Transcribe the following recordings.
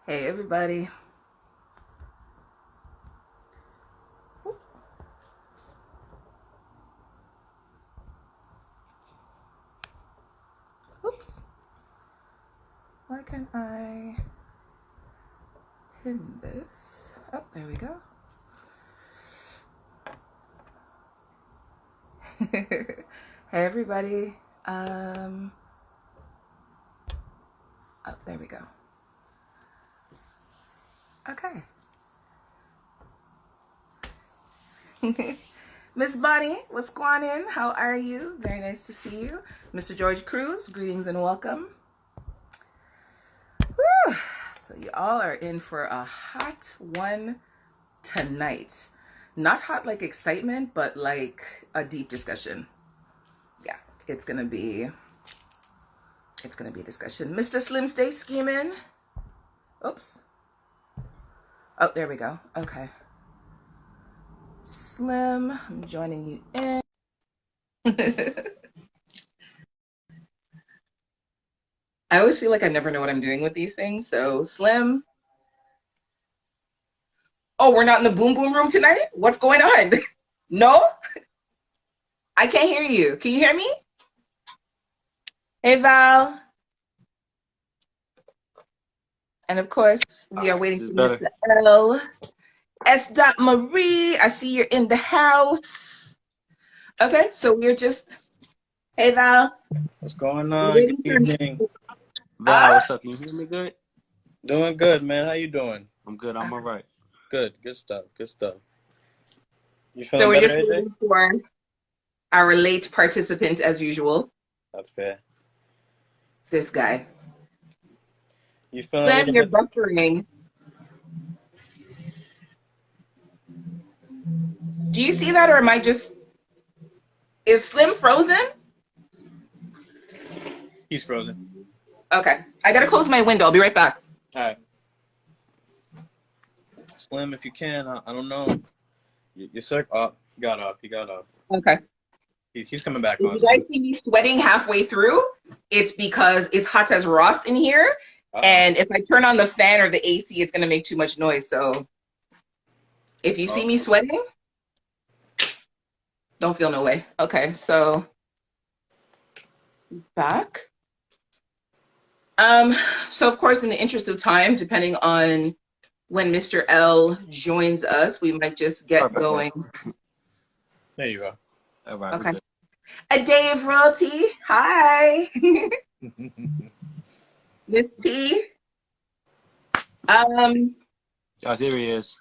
Hey, everybody. Oops. Why can't I pin this? Oh, there we go. Hey, everybody. Oh, there we go. Okay. Miss Bonnie, what's going on? How are you? Very nice to see you. Mr. George Cruz, greetings and welcome. Whew. So you all are in for a hot one tonight. Not hot like excitement, but like a deep discussion. Yeah, it's gonna be a discussion. Mr. Slim, stay scheming. Oops. Oh, there we go. Okay. Slim, I'm joining you in. I always feel like I never know what I'm doing with these things. So, Slim. Oh, we're not in the boom boom room tonight? What's going on? No? I can't hear you. Can you hear me? Hey, Val. And of course, we are waiting This is for better. Mr. L. S. Marie, I see you're in the house. Okay, so we're just, hey, Val. What's going We're on? Good waiting for, evening. Val, what's up? Can you hear me good? Doing good, man. How you doing? I'm good. I'm all right. Good. Good stuff. Good stuff. You so feeling we're better, just AJ? waiting for our late participant as usual, That's fair. this guy. You feeling a Slim, little you're bit? buffering. Do you see that, or am I just, is Slim frozen? He's frozen. Okay, I gotta close my window. I'll be right back. All right. Slim, if you can, I don't know. Your circ. Oh, he got off. He got off. Okay. He's coming back If on, you guys Slim. see me sweating halfway through, it's because it's hot as Ross in here. Uh-oh. And if I turn on the fan or the AC, it's going to make too much noise. So if you see Oh. me sweating, don't feel no way. Okay, so back. So of course, in the interest of time, depending on when Mr. L joins us, we might just get Perfect. going. There you go. All right, we Okay. good. A day of royalty. Hi, Miss P. Um, Oh, there he is.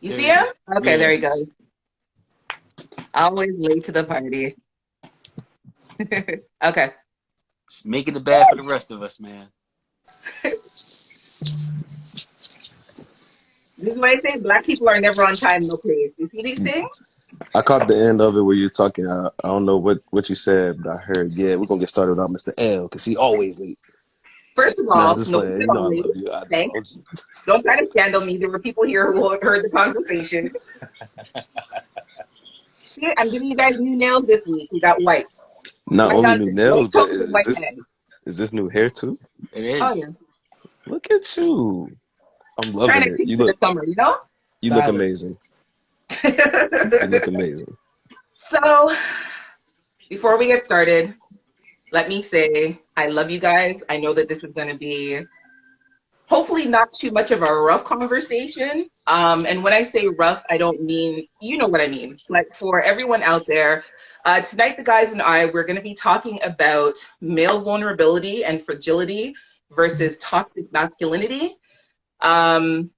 you There see he him? is. Okay, Yeah. there he goes. Always late to the party. Okay. It's making it bad for the rest of us, man. This is what I say. Black people are never on time, no place. You see these things? I caught the end of it where you're talking. I don't know what you said, but I heard, yeah, we're gonna get started without Mr. L because he always late. First of Nah, all, just no one's playing. You at know all I late. love you. I know. Thanks. Don't try to scandal me. There were people here who heard the conversation. See, I'm giving you guys new nails this week. We got white. Not White only on new white nails, but toes and white head. is this new hair too? It Oh is. yeah. Look at you. I'm Trying loving to it. picture the summer, you know? You look Stylish. amazing. You look amazing. So before we get started, let me say I love you guys. I know that this is going to be hopefully not too much of a rough conversation. And when I say rough, I don't mean, you know what I mean. Like for everyone out there, tonight the guys and I, we're going to be talking about male vulnerability and fragility versus toxic masculinity. Um,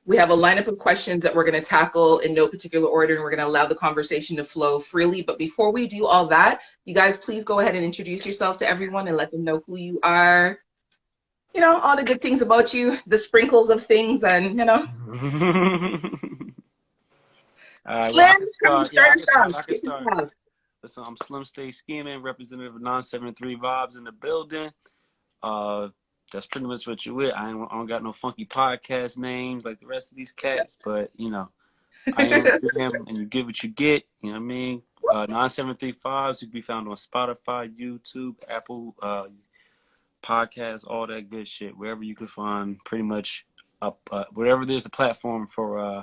we have a lineup of questions that we're going to tackle in no particular order, and we're going to allow the conversation to flow freely. But before we do all that, you guys please go ahead and introduce yourselves to everyone and let them know who you are, you know, all the good things about you, the sprinkles of things, and, you know. All right, well, I Slim, can come start. Yeah, start I us can start. off. I can Kick us start. off. Listen, I'm Slim Stay Scheming, representative of 973 Vibes in the building. Uh, that's pretty much what you with. I don't got no funky podcast names like the rest of these cats, but, you know, I am what I am, and you get what you get. You know what I mean? 973 Vibes, you can be found on Spotify, YouTube, Apple, podcasts, all that good shit, wherever you could find pretty much wherever there's a platform for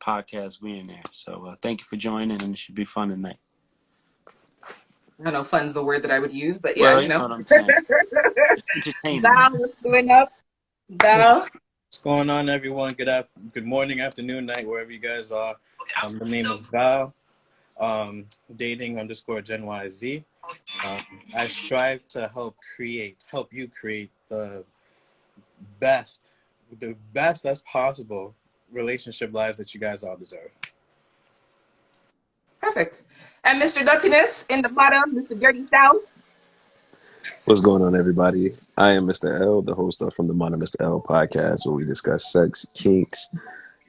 podcasts, we in there. So thank you for joining, and it should be fun tonight. I don't know, fun's the word that I would use, but yeah, Well, you you know know. what I'm saying. It's entertaining. Val, what's going up? Val? What's going on, everyone? Good morning, afternoon, night, wherever you guys are. The name is Val, dating _Gen YZ. I strive to help you create the best as possible relationship lives that you guys all deserve. Perfect. And Mr. Dirtiness in the bottom, Mr. Dirty South. What's going on, everybody? I am Mr. L, the host of From the Mind of Mr. L podcast, where we discuss sex, kinks,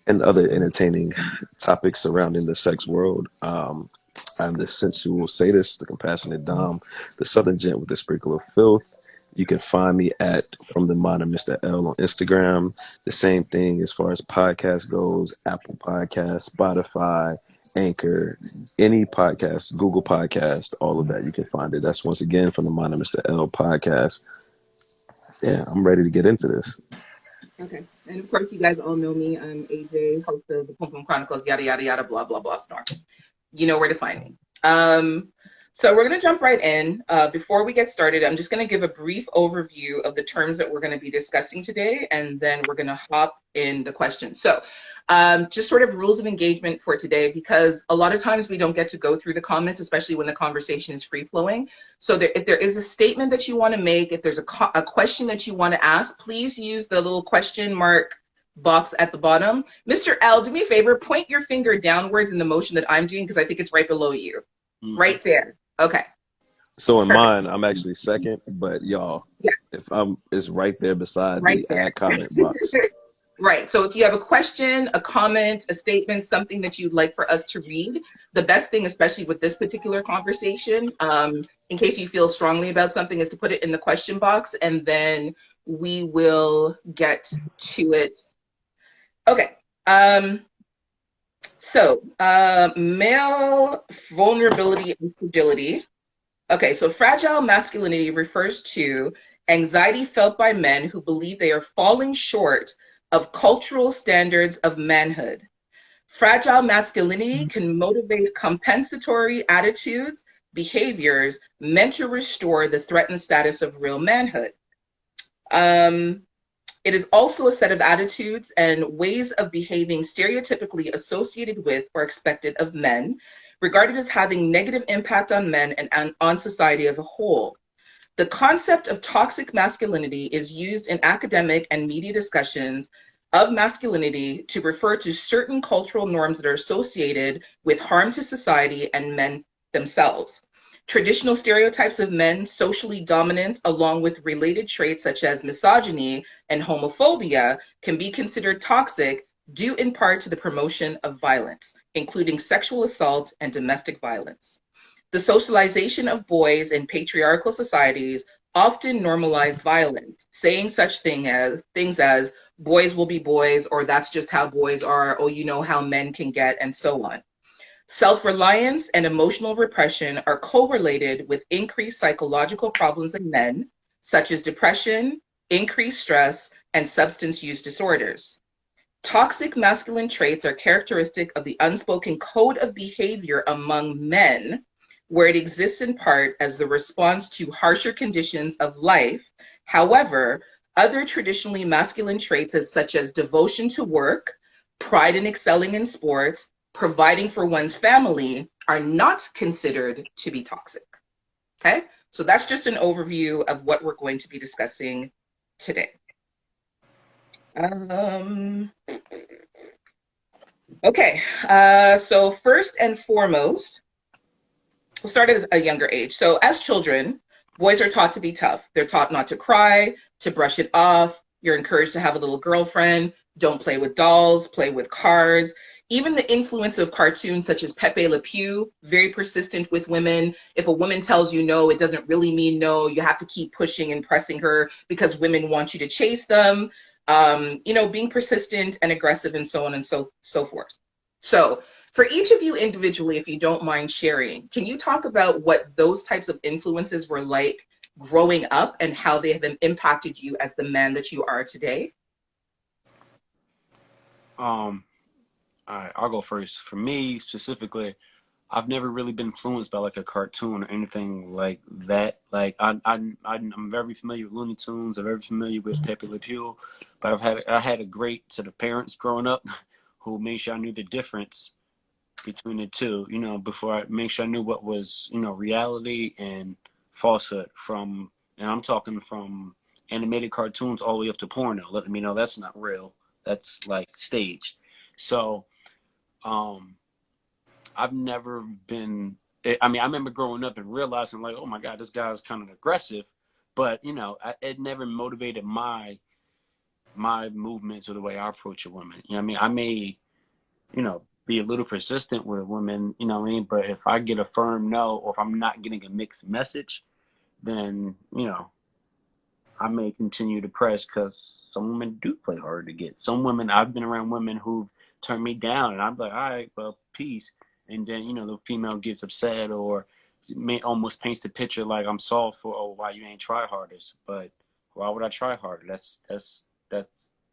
and other entertaining topics surrounding the sex world. I'm the sensual sadist, the compassionate dom, the southern gent with a sprinkle of filth. You can find me at From the Mind of Mr. L on Instagram. The same thing as far as podcast goes, Apple Podcasts, Spotify, Anchor, any podcast, Google Podcast, all of that, you can find it. That's once again From the Mind of Mr. L podcast. Yeah, I'm ready to get into this. Okay. And of course, you guys all know me. I'm AJ, host of the Pum Pum Chronicles, yada, yada, yada, blah, blah, blah, snore. You know where to find me. So we're going to jump right in. Before we get started, I'm just going to give a brief overview of the terms that we're going to be discussing today, and then we're going to hop in the questions. So just sort of rules of engagement for today, because a lot of times we don't get to go through the comments, especially when the conversation is free-flowing. So if there is a statement that you want to make, if there's a question that you want to ask, please use the little question mark box at the bottom. Mr. L, do me a favor, point your finger downwards in the motion that I'm doing, because I think it's right below you. Mm-hmm. Right there. Okay. So in mine, I'm actually second, but y'all, yeah. It's right there beside right the there. add comment box. Right. So if you have a question, a comment, a statement, something that you'd like for us to read, the best thing, especially with this particular conversation, in case you feel strongly about something, is to put it in the question box, and then we will get to it. Okay. Male vulnerability and fragility. Okay, so fragile masculinity refers to anxiety felt by men who believe they are falling short of cultural standards of manhood. Fragile masculinity can motivate compensatory attitudes, behaviors meant to restore the threatened status of real manhood. It is also a set of attitudes and ways of behaving stereotypically associated with or expected of men, regarded as having negative impact on men and on society as a whole. The concept of toxic masculinity is used in academic and media discussions of masculinity to refer to certain cultural norms that are associated with harm to society and men themselves. Traditional stereotypes of men socially dominant, along with related traits such as misogyny and homophobia, can be considered toxic due in part to the promotion of violence, including sexual assault and domestic violence. The socialization of boys in patriarchal societies often normalize violence, saying such things as boys will be boys, or that's just how boys are, or you know how men can get, and so on. Self-reliance and emotional repression are correlated with increased psychological problems in men, such as depression, increased stress, and substance use disorders. Toxic masculine traits are characteristic of the unspoken code of behavior among men, where it exists in part as the response to harsher conditions of life. However, other traditionally masculine traits, such as devotion to work, pride in excelling in sports, providing for one's family, are not considered to be toxic. Okay, so that's just an overview of what we're going to be discussing today. Okay, so first and foremost, we'll start at a younger age. So as children, boys are taught to be tough. They're taught not to cry, to brush it off. You're encouraged to have a little girlfriend. Don't play with dolls, play with cars. Even the influence of cartoons such as Pepe Le Pew, very persistent with women. If a woman tells you no, it doesn't really mean no. You have to keep pushing and pressing her because women want you to chase them. Being persistent and aggressive and so on and so forth. So for each of you individually, if you don't mind sharing, can you talk about what those types of influences were like growing up and how they have impacted you as the man that you are today? All right, I'll go first. For me specifically, I've never really been influenced by like a cartoon or anything like that. Like I'm very familiar with Looney Tunes. I'm very familiar with Pepe Le Pew, but I had a great set of parents growing up who made sure I knew the difference between the two. You know, before I made sure I knew what was reality and falsehood from, and I'm talking from animated cartoons all the way up to porno, letting me know that's not real. That's like staged. So, um, I've never been. I mean, I remember growing up and realizing, like, oh my God, this guy's kind of aggressive, but it never motivated my movements or the way I approach a woman. You know what I mean? I may, be a little persistent with a woman. You know what I mean? But if I get a firm no, or if I'm not getting a mixed message, then I may continue to press because some women do play hard to get. Some women, I've been around women who've turned me down, and I'm like, all right, well, peace. And then, the female gets upset or almost paints the picture like I'm soft for, oh, why you ain't try hardest. But why would I try harder? That's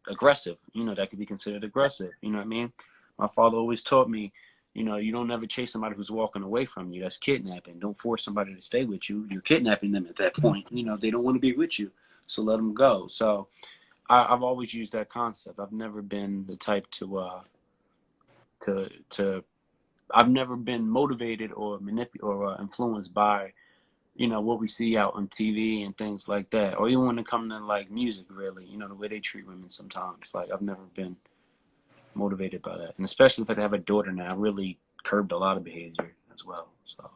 aggressive. That could be considered aggressive. You know what I mean? My father always taught me, you don't ever chase somebody who's walking away from you. That's kidnapping. Don't force somebody to stay with you. You're kidnapping them at that point. They don't want to be with you. So let them go. So I've always used that concept. I've never been the type to I've never been motivated or manipulated or influenced by what we see out on TV and things like that, or even when it comes to like music, really, the way they treat women sometimes. Like I've never been motivated by that, and especially if I have a daughter now, I really curbed a lot of behavior as well. So.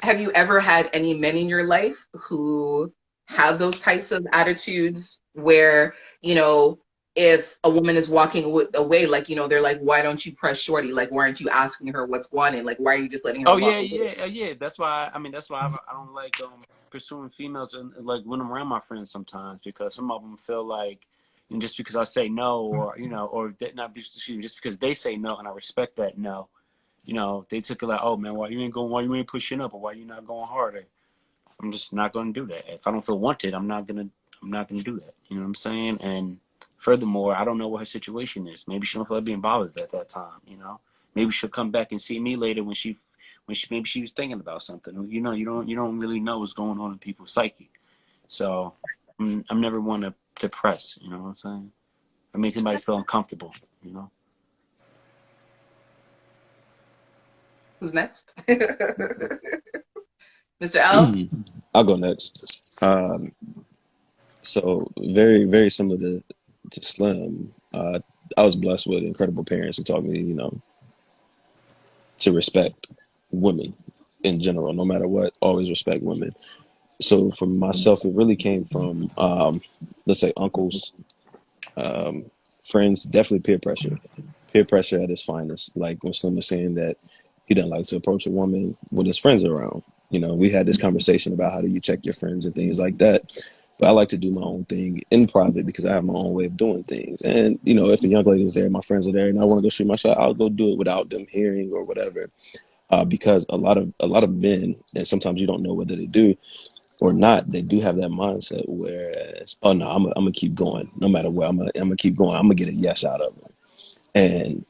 Have you ever had any men in your life who have those types of attitudes where, if a woman is walking away, like, they're like, why don't you press shorty? Like, why aren't you asking her what's going on? Like, why are you just letting her Oh walk yeah, away? yeah. That's why. I mean, that's why I don't like pursuing females and like when I'm around my friends sometimes, because some of them feel like, and just because I say no, or or not excuse me, just because they say no and I respect that no, they took it like, oh man, why you ain't pushing up, or why you not going harder? I'm just not going to do that. If I don't feel wanted, I'm not gonna do that. You know what I'm saying? And furthermore, I don't know what her situation is. Maybe she don't feel like being bothered at that time. Maybe she'll come back and see me later when maybe she was thinking about something. You don't really know what's going on in people's psyche. So I'm never one to press. You know what I'm saying? I make somebody feel uncomfortable. Who's next? Mr. L? I'll go next. So very, very similar to Slim. I was blessed with incredible parents who taught me, to respect women in general, no matter what, always respect women. So for myself, it really came from, let's say, uncles, friends, definitely peer pressure. Peer pressure at its finest. Like when Slim was saying that he doesn't like to approach a woman when his friends are around. We had this conversation about how do you check your friends and things like that. But I like to do my own thing in private because I have my own way of doing things. And, if a young lady is there, my friends are there, and I want to go shoot my shot, I'll go do it without them hearing or whatever. Because a lot of men, and sometimes you don't know whether they do or not, they do have that mindset. Whereas, oh no, I'm gonna keep going no matter what. I'm gonna keep going. I'm gonna get a yes out of them, and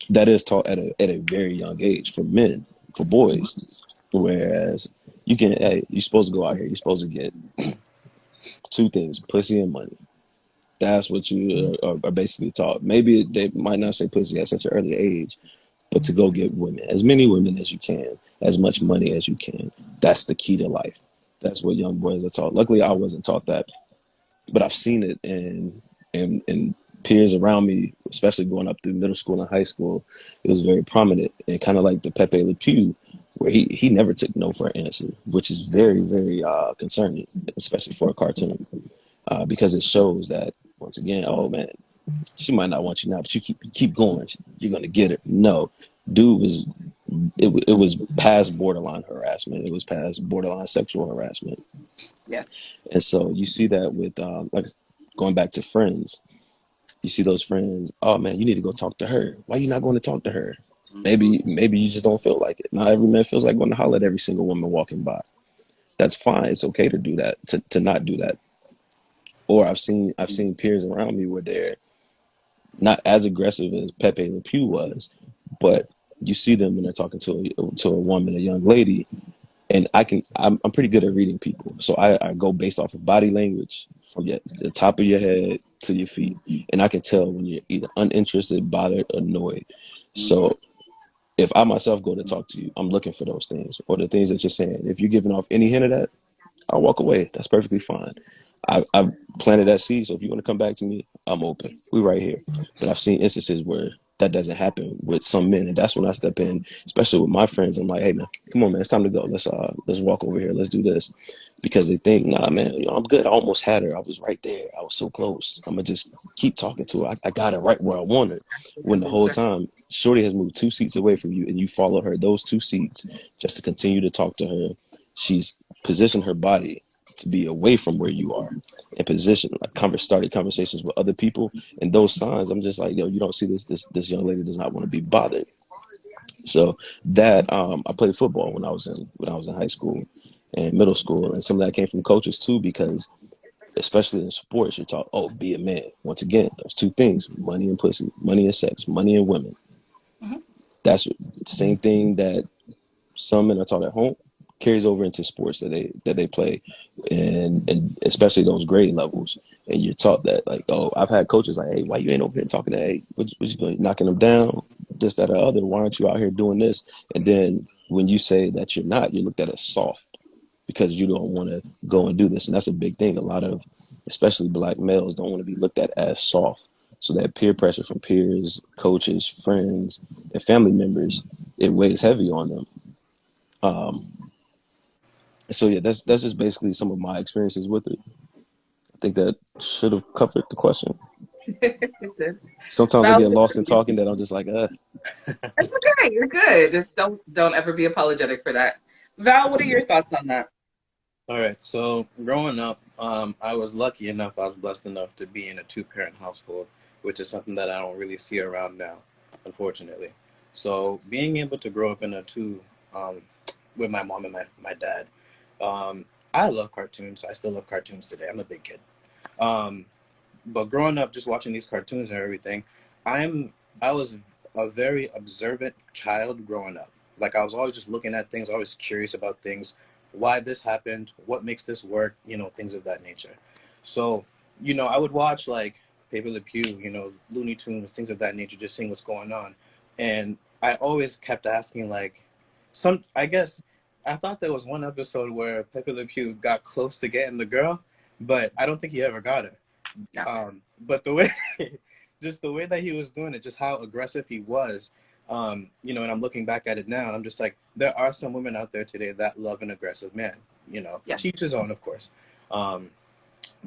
that is taught at a very young age for men, for boys. Whereas you're supposed to go out here. You're supposed to get two things: pussy and money. That's what you are basically taught. Maybe they might not say pussy at such an early age, but to go get women, as many women as you can, as much money as you can. That's the key to life. That's what young boys are taught. Luckily, I wasn't taught that, but I've seen it in peers around me, especially going up through middle school and high school. It was very prominent, and kind of like the Pepe Le Pew, where he never took no for an answer, which is very, very concerning, especially for a cartoon, because it shows that, once again, oh man, she might not want you now, but you keep going, you're gonna get her. No, dude it was past borderline harassment. It was past borderline sexual harassment. Yeah. And so you see that with like going back to friends. You see those friends, oh man, you need to go talk to her. Why you not going to talk to her? Mm-hmm. Maybe you just don't feel like it. Not every man feels like going to holler at every single woman walking by. That's fine. It's okay to do that, to not do that. Or I've seen peers around me where they're not as aggressive as Pepe Le Pew was, but you see them when they're talking to a woman, a young lady, and I'm pretty good at reading people, so I go based off of body language from the top of your head to your feet, and I can tell when you're either uninterested, bothered, annoyed. So if I myself go to talk to you, I'm looking for those things or the things that you're saying. If you're giving off any hint of that, I'll walk away. That's perfectly fine. I've planted that seed, so if you want to come back to me, I'm open. We're right here. But I've seen instances where that doesn't happen with some men, and that's when I step in, especially with my friends. I'm like, hey man, come on man, it's time to go. Let's walk over here. Let's do this, because they think, nah man, I'm good. I almost had her. I was right there. I was so close. I'm gonna just keep talking to her. I got her right where I want her. When the whole time, Shorty has moved 2 seats away from you, and you follow her those 2 seats just to continue to talk to her. She's positioned her body to be away from where you are and position like started conversations with other people, and those signs I'm just like, yo, you don't see this young lady does not want to be bothered. So that I played football when I was in high school and middle school, and some of that came from coaches too, because especially in sports you're taught, oh, be a man. Once again, those two things: money and pussy, money and sex, money and women. Mm-hmm. That's the same thing that some men are taught at home carries over into sports that they play, and especially those grade levels. And you're taught that, like, oh, I've had coaches like, hey, why you ain't over here talking to, hey, what you doing, knocking them down, this, that, or other? Why aren't you out here doing this? And then when you say that you're not, you're looked at as soft because you don't want to go and do this. And that's a big thing. A lot of, especially black males, don't want to be looked at as soft. So that peer pressure from peers, coaches, friends, and family members, it weighs heavy on them. So yeah, that's just basically some of my experiences with it. I think that should have covered the question. It did. Sometimes I Val, get what lost about in you? talking that I'm just like, It's okay. You're good. Don't ever be apologetic for that. Val, what are your thoughts on that? All right. So growing up, I was lucky enough, I was blessed enough to be in a two-parent household, which is something that I don't really see around now, unfortunately. So being able to grow up in a um, with my mom and my dad, um, I love cartoons. I still love cartoons today. I'm a big kid. Um, but growing up, just watching these cartoons and everything, I'm I was a very observant child growing up. Like I was always just looking at things, always curious about things, why this happened, what makes this work, things of that nature. So, I would watch like Paper Le Pew, Looney Tunes, things of that nature, just seeing what's going on. And I always kept asking like I guess I thought there was one episode where Pepe Le Pew got close to getting the girl, but I don't think he ever got her. No. But the way, just the way that he was doing it, just how aggressive he was, and I'm looking back at it now, and I'm just like, there are some women out there today that love an aggressive man, Yeah. to each his own, of course. Um,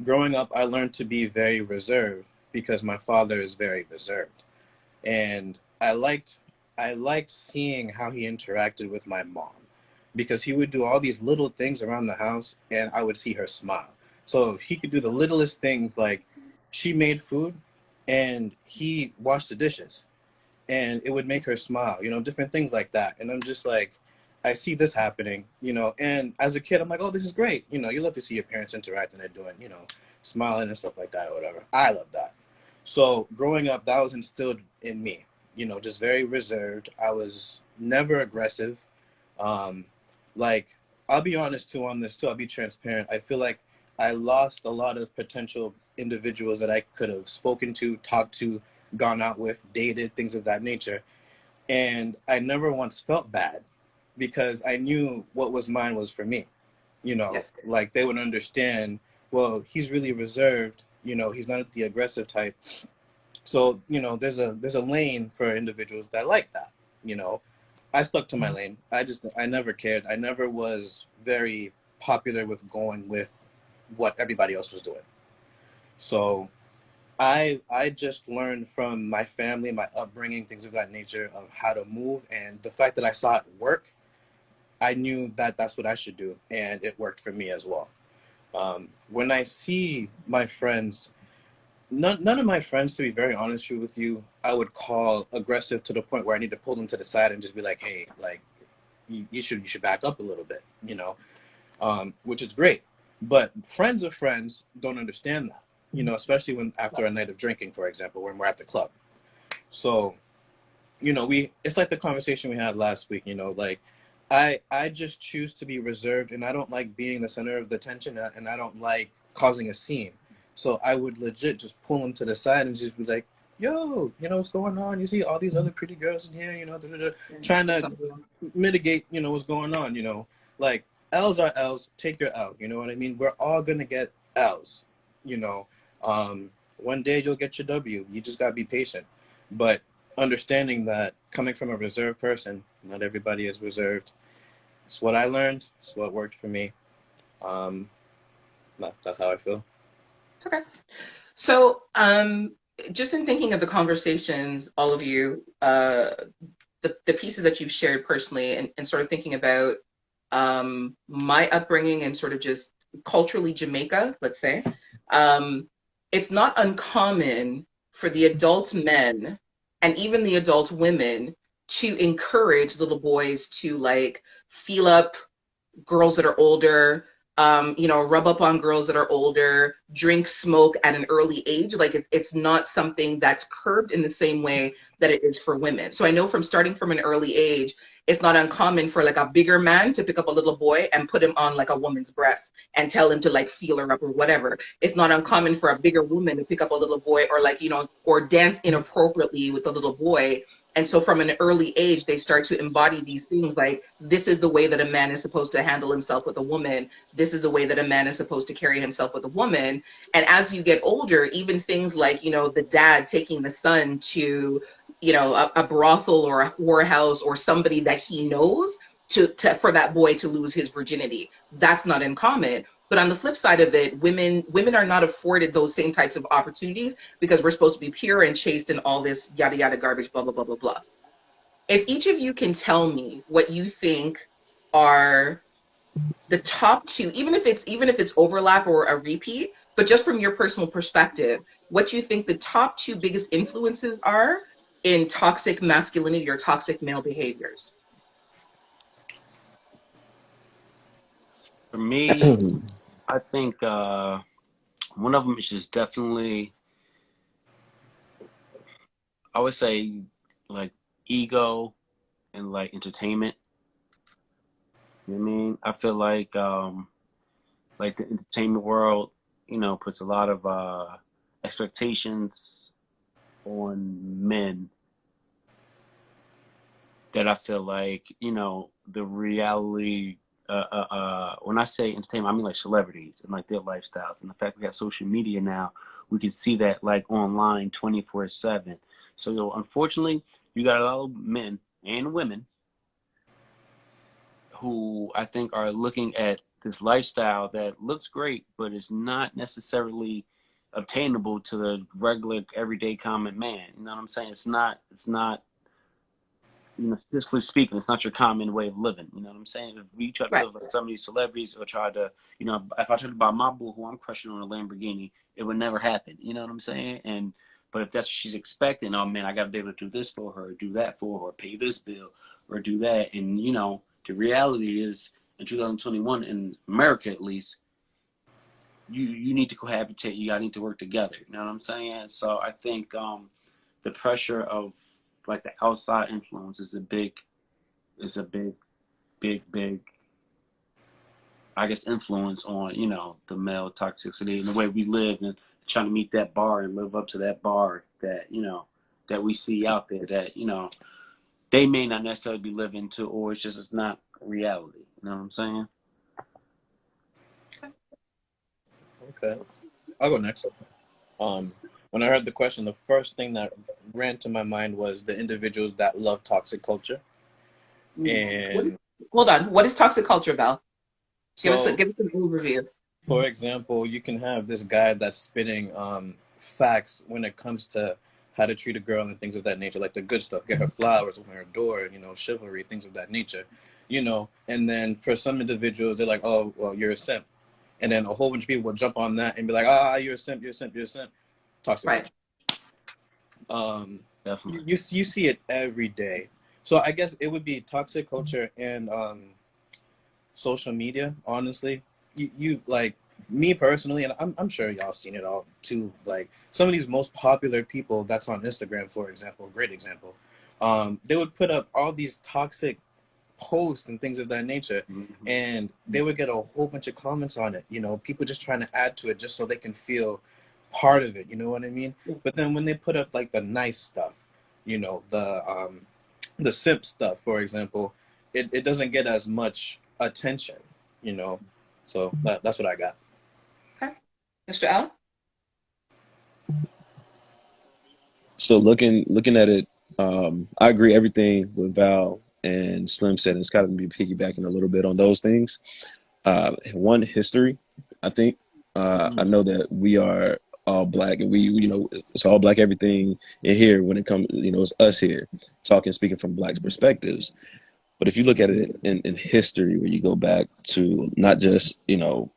Growing up, I learned to be very reserved because my father is very reserved, and I liked seeing how he interacted with my mom because he would do all these little things around the house and I would see her smile. So he could do the littlest things, like she made food and he washed the dishes and it would make her smile, different things like that. And I'm just like, I see this happening, and as a kid, I'm like, oh, this is great. You love to see your parents interact and they're doing, smiling and stuff like that or whatever. I love that. So growing up, that was instilled in me, just very reserved. I was never aggressive. Um, like, I'll be honest too on this too. I'll be transparent. I feel like I lost a lot of potential individuals that I could have spoken to, talked to, gone out with, dated, things of that nature. And I never once felt bad because I knew what was mine was for me. Yes. Like they would understand, well, he's really reserved, he's not the aggressive type. So, there's a lane for individuals that like that, you know. I stuck to my lane. I never cared. I never was very popular with going with what everybody else was doing. So I just learned from my family, my upbringing, things of that nature, of how to move, and the fact that I saw it work, I knew that that's what I should do, and it worked for me as well. When I see my friends, none of my friends, to be very honest with you, I would call aggressive to the point where I need to pull them to the side and just be like, hey, like you should back up a little bit. which is great. But friends of friends don't understand that, you know, especially when after a night of drinking, for example, when we're at the club. So, you know, it's like the conversation we had last week, you know, like I just choose to be reserved, and I don't like being the center of the attention, and I don't like causing a scene. So I would legit just pull them to the side and just be like, yo, you know, what's going on? You see all these other pretty girls in here, you know, trying to mitigate, you know, what's going on, you know. Like, L's are L's, take your L, you know what I mean? We're all going to get L's, you know. One day you'll get your W. You just got to be patient. But understanding that coming from a reserved person, not everybody is reserved. It's what I learned. It's what worked for me. That's how I feel. It's okay. So, just in thinking of the conversations, all of you, the pieces that you've shared personally, and sort of thinking about my upbringing and sort of just culturally Jamaica, let's say, it's not uncommon for the adult men and even the adult women to encourage little boys to like feel up girls that are older, rub up on girls that are older, drink, smoke at an early age. Like it's not something that's curbed in the same way that it is for women. So I know from starting from an early age, it's not uncommon for like a bigger man to pick up a little boy and put him on like a woman's breast and tell him to like feel her up or whatever. It's not uncommon for a bigger woman to pick up a little boy or like, or dance inappropriately with a little boy. And so from an early age, they start to embody these things like, this is the way that a man is supposed to handle himself with a woman. This is the way that a man is supposed to carry himself with a woman. And as you get older, even things like, the dad taking the son to, a brothel or a whorehouse or somebody that he knows for that boy to lose his virginity. That's not uncommon. But on the flip side of it, women are not afforded those same types of opportunities because we're supposed to be pure and chaste and all this yada yada garbage, blah blah blah blah blah. If each of you can tell me what you think are the top two, even if it's overlap or a repeat, but just from your personal perspective, what you think the top two biggest influences are in toxic masculinity or toxic male behaviors. For me, I think one of them is just definitely, I would say, like ego and like entertainment. You know what I mean? I feel like the entertainment world, puts a lot of expectations on men that I feel like, the reality. When I say entertainment, I mean like celebrities and like their lifestyles, and the fact we have social media now, we can see that like online 24/7. So unfortunately, you got a lot of men and women who I think are looking at this lifestyle that looks great, but is not necessarily obtainable to the regular, everyday, common man. You know what I'm saying? It's not. Physically speaking, it's not your common way of living. You know what I'm saying? If we try to Right. live like some of these celebrities or try to, if I tried to buy my boo who I'm crushing on a Lamborghini, it would never happen. You know what I'm saying? But if that's what she's expecting, oh man, I got to be able to do this for her, do that for her, pay this bill, or do that. And, the reality is in 2021, in America at least, you need to cohabitate. You got to need to work together. You know what I'm saying? So I think the pressure of like the outside influence is a big, big, I guess, influence on, the male toxicity and the way we live and trying to meet that bar and live up to that bar that, that we see out there that, they may not necessarily be living to, or it's not reality. You know what I'm saying? Okay. I'll go next. When I heard the question, the first thing that ran to my mind was the individuals that love toxic culture. And Hold on. What is toxic culture, Val? Give us so, an overview. for example, you can have this guy that's spitting facts when it comes to how to treat a girl and things of that nature, like the good stuff, get her flowers, open her door, chivalry, things of that nature, And then for some individuals, they're like, oh, well, you're a simp. And then a whole bunch of people will jump on that and be like, you're a simp, you're a simp, you're a simp. Toxic Right. culture. Definitely. You see it every day. So I guess it would be toxic culture and social media, honestly, you like me personally, and I'm sure y'all seen it all too. Like some of these most popular people that's on Instagram, for example, great example, they would put up all these toxic posts and things of that nature, Mm-hmm. and they would get a whole bunch of comments on it. You know, people just trying to add to it just so they can feel part of it. You know what I mean? But then when they put up like the nice stuff, you know, the simp stuff, for example, it doesn't get as much attention. You know, so that's what I got. Okay. Mr. L? So looking at it, I agree everything with Val and Slim said. It's kind of be piggybacking a little bit on those things. One history, I think. I know that we are all black, and we, you know, it's all black everything in here when it comes, you know, it's us here talking, speaking from black perspectives. But if you look at it in history, where you go back to not just, you know,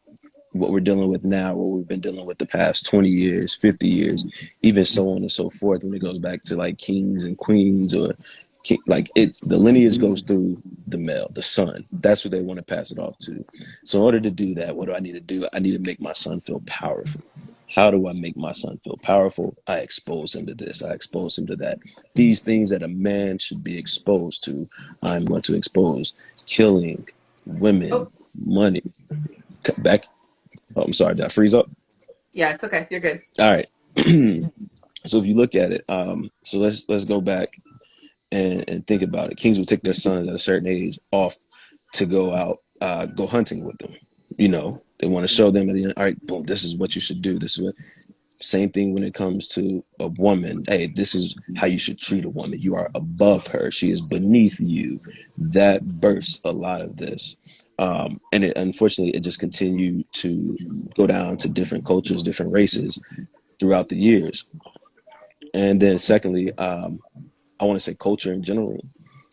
what we're dealing with now, what we've been dealing with the past 20 years, 50 years, even so on and so forth, when it goes back to like kings and queens or like it's the lineage goes through the male, the son. That's what they want to pass it off to. So in order to do that, what do I need to do? I need to make my son feel powerful. How do I make my son feel powerful? I expose him to this. I expose him to that. These things that a man should be exposed to, I'm going to expose. Killing, women, Oh, money. Back. Oh, I'm sorry. Did I freeze up? yeah, it's okay. You're good. All right. So if you look at it, so let's go back and think about it. Kings would take their sons at a certain age off to go out, go hunting with them. You know, they want to show them at the end, all right, boom, this is what you should do. This is what same thing when it comes to a woman. Hey, this is how you should treat a woman. You are above her. She is beneath you. That births a lot of this. And it, unfortunately, it just continued to go down to different cultures, different races throughout the years. And then secondly, I want to say culture in general.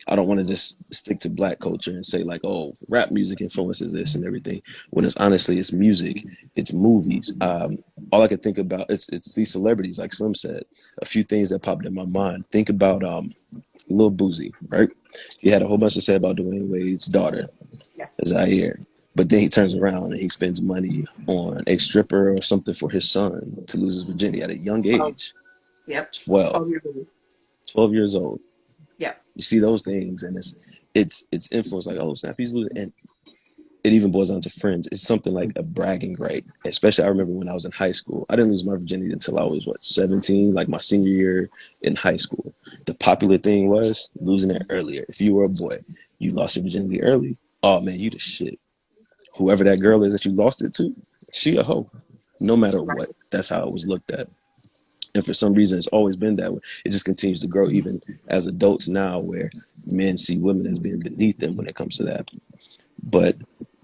I don't want to just stick to black culture and say like, oh, rap music influences this and everything. When it's honestly, it's music, it's movies. All I can think about it's these celebrities, like Slim said. A few things that popped in my mind. Think about Lil Boozy, right? He had a whole bunch to say about Dwayne Wade's daughter, Yes. Zaire. But then he turns around and he spends money on a stripper or something for his son to lose his virginity at a young 12. age, Yep. 12, 12 years old. 12 years old. Yep. You see those things, and it's influence like, oh snap, he's losing, and it even boils down to friends. It's something like a bragging right. Especially, I remember when I was in high school. I didn't lose my virginity until I was 17, like my senior year in high school. The popular thing was losing it earlier. If you were a boy, you lost your virginity early. Oh man, you the shit. Whoever that girl is that you lost it to, she a hoe. No matter Right. what, that's how it was looked at. And for some reason, it's always been that way. It just continues to grow, even as adults now, where men see women as being beneath them when it comes to that. But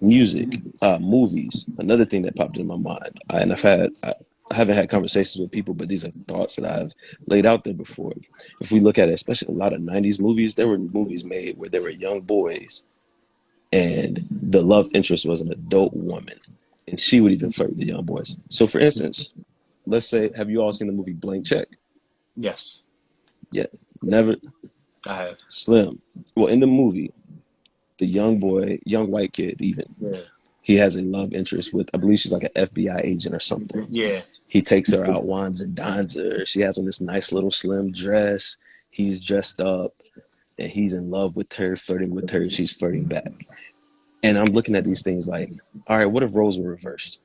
music, movies, another thing that popped in my mind, and I haven't had conversations with people, but these are thoughts that I've laid out there before. If we look at it, especially a lot of '90s movies, there were movies made where there were young boys, and the love interest was an adult woman, and she would even flirt with the young boys. So, for instance, let's say, have you all seen the movie Blank Check? Yes, Yeah, never. I have. Slim. Well, in the movie, the young boy, young white kid, even Yeah. he has a love interest with, I believe she's like an FBI agent or something. Yeah. He takes her out, wines and dines her. She has on this nice little slim dress. He's dressed up, and he's in love with her, flirting with her. She's flirting back. And I'm looking at these things like, all right, what if roles were reversed?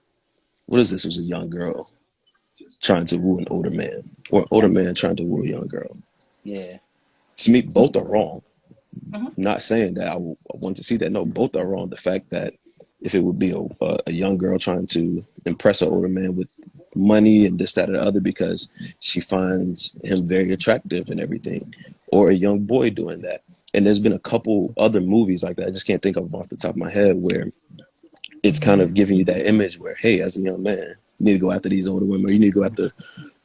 What if this was a young girl trying to woo an older man, or an older Yep. man trying to woo a young girl? Yeah. To me, both are wrong. Hmm. Not saying that I want to see that. No, both are wrong. The fact that if it would be a young girl trying to impress an older man with money and this, that, or the other because she finds him very attractive and everything, or a young boy doing that. And there's been a couple other movies like that. I just can't think of them off the top of my head where it's kind of giving you that image where, hey, as a young man, you need to go after these older women, or you need to go after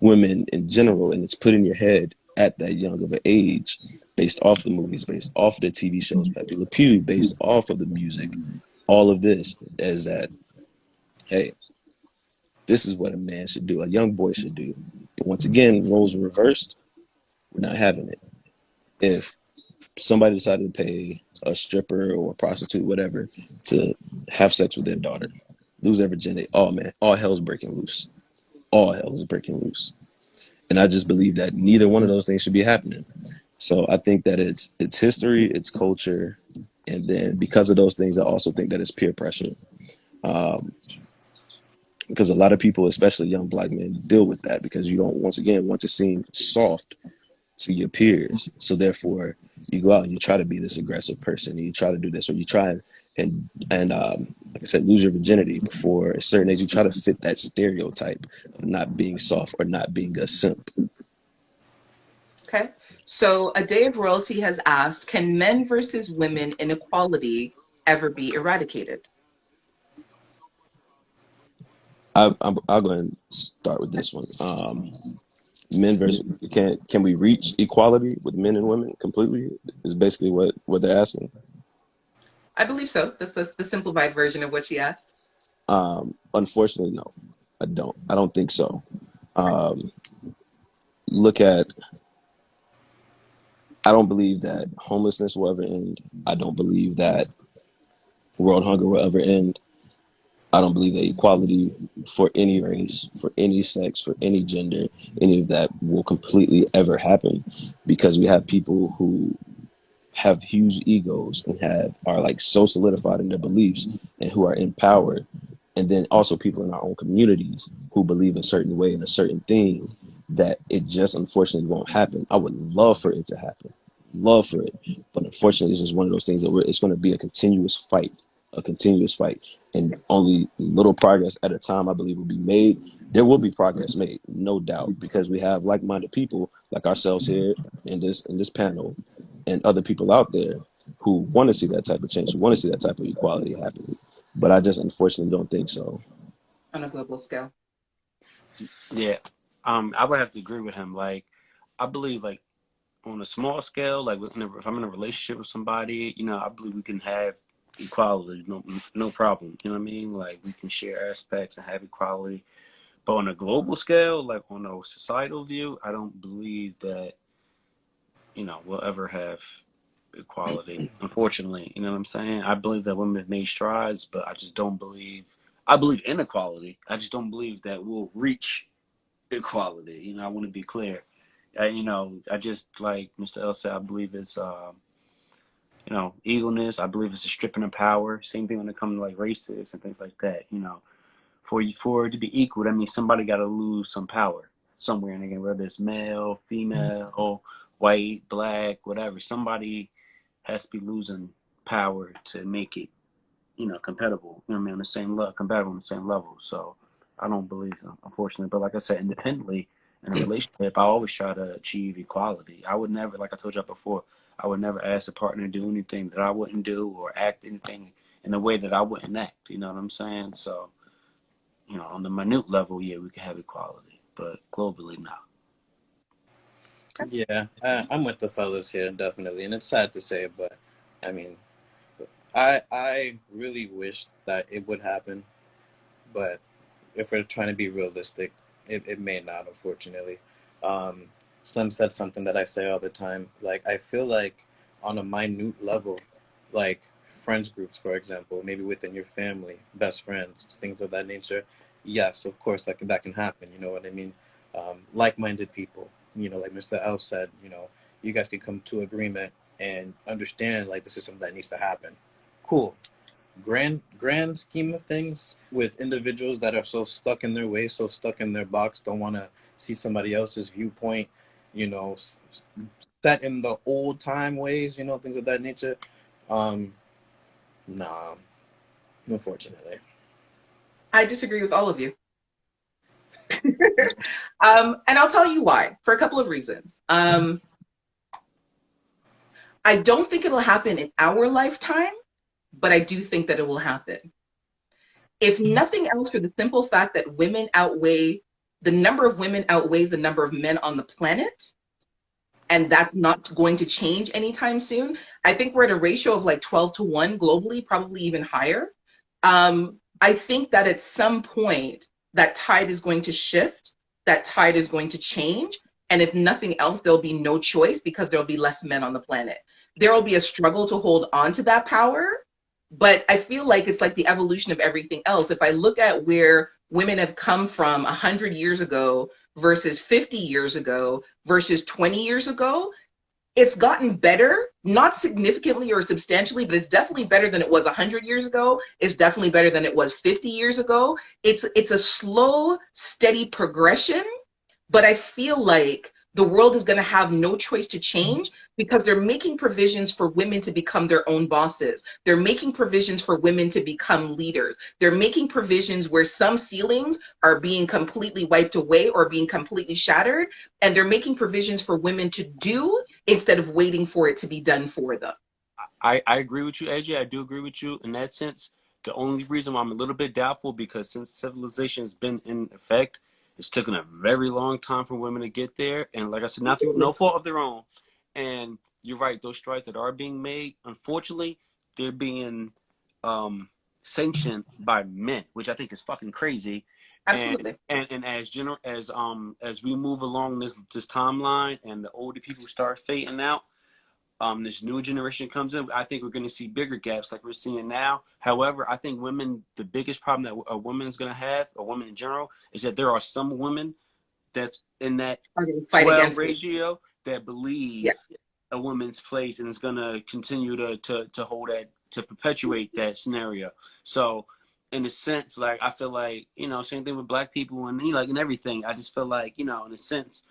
women in general, and it's put in your head at that young of an age, based off the movies, based off the TV shows, Pepe Le Pew, based off of the music, all of this is that, hey, this is what a man should do, a young boy should do. But once again, roles were reversed. We're not having it. If somebody decided to pay a stripper or a prostitute, whatever, to have sex with their daughter, lose their virginity. Oh man, all hell's breaking loose. All hell is breaking loose. And I just believe that neither one of those things should be happening. So I think that it's history, it's culture, and then because of those things, I also think that it's peer pressure. Um, because a lot of people, especially young black men, deal with that because you don't, once again, want to seem soft to your peers. So therefore, you go out and you try to be this aggressive person, and you try to do this, or you try and like I said, lose your virginity before a certain age. You try to fit that stereotype of not being soft or not being a simp. Okay. So A Day of Royalty has asked, can men versus women inequality ever be eradicated? I'll go ahead and start with this one. Men versus can we reach equality with men and women completely? Is basically what they're asking. I believe so. That's the simplified version of what she asked. Unfortunately, no, I don't. I don't think so. Um, look at. I don't believe that homelessness will ever end. I don't believe that world hunger will ever end. I don't believe that equality for any race, for any sex, for any gender, any of that will completely ever happen because we have people who have huge egos and are like so solidified in their beliefs and who are in power, and then also people in our own communities who believe a certain way in a certain thing, that it just unfortunately won't happen. I would love for it to happen, love for it, but unfortunately it's just one of those things that it's going to be a continuous fight, and Yes. only little progress at a time I believe will be made. There will be progress made, no doubt, because we have like-minded people like ourselves here in this panel and other people out there who want to see that type of change, who want to see that type of equality happen. But I just unfortunately don't think so. On a global scale. Yeah. I would have to agree with him. Like, I believe, like, on a small scale, like, if I'm in a relationship with somebody, I believe we can have equality, no problem. You know what I mean? Like, we can share aspects and have equality. But on a global scale, like on a societal view, I don't believe that, we'll ever have equality. Unfortunately, you know what I'm saying? I believe that women have made strides, but I just don't believe. I believe in equality. I just don't believe that we'll reach equality. I want to be clear. I just like Mr. L said. I believe it's eagleness. I believe it's a stripping of power. Same thing when it comes to like races and things like that. For it to be equal, that means somebody got to lose some power somewhere. And again, whether it's male, female, white, black, whatever, somebody has to be losing power to make it, compatible. You know what I mean? On the same level, compatible on the same level. So I don't believe, unfortunately. But like I said, independently in a relationship, I always try to achieve equality. I would never, like I told you before, I would never ask a partner to do anything that I wouldn't do or act anything in a way that I wouldn't act. You know what I'm saying? So, on the minute level, yeah, we can have equality, but globally, no. Yeah, I'm with the fellas here, definitely. And it's sad to say, but I mean, I really wish that it would happen, but if we're trying to be realistic, it may not, unfortunately. Um, Slim said something that I say all the time. Like, I feel like on a minute level, like friends groups, for example, maybe within your family, best friends, things of that nature. Yes, of course, that can happen. You know what I mean? Like-minded people, like Mr. L said, you guys can come to agreement and understand like this is something that needs to happen. Cool. Grand scheme of things, with individuals that are so stuck in their ways, so stuck in their box, don't want to see somebody else's viewpoint, you know set in the old time ways, things of that nature. um nah, unfortunately. I disagree with all of you. And I'll tell you why, for a couple of reasons. I don't think it'll happen in our lifetime, but I do think that it will happen. If nothing else, for the simple fact that the number of women outweighs the number of men on the planet, and that's not going to change anytime soon. I think we're at a ratio of like 12-1 globally, probably even higher. I think that at some point, that tide is going to shift, that tide is going to change. And if nothing else, there'll be no choice because there'll be less men on the planet. there will be a struggle to hold on to that power. But I feel like it's like the evolution of everything else. If I look at where women have come from 100 years ago versus 50 years ago versus 20 years ago, it's gotten better, not significantly or substantially, but it's definitely better than it was 100 years ago. It's definitely better than it was 50 years ago. It's a slow, steady progression, but I feel like the world is going to have no choice to change because they're making provisions for women to become their own bosses. They're making provisions for women to become leaders. They're making provisions where some ceilings are being completely wiped away or being completely shattered. And they're making provisions for women to do instead of waiting for it to be done for them. I agree with you, AJ. I do agree with you in that sense. The only reason why I'm a little bit doubtful, because since civilization has been in effect, it's taken a very long time for women to get there. And like I said, not through no fault of their own. And you're right, those strides that are being made, unfortunately, they're being sanctioned by men, which I think is fucking crazy. Absolutely. And as we move along this timeline and the older people start fading out, this new generation comes in, I think we're going to see bigger gaps like we're seeing now. However, I think women, the biggest problem that a woman's going to have, a woman in general, is that there are some women that's in that 12 ratio that believe a woman's place and is going to continue to hold that, to perpetuate that scenario. So in a sense, like, I feel like, you know, same thing with black people and, you know, like, and everything. I just feel like, you know, in a sense,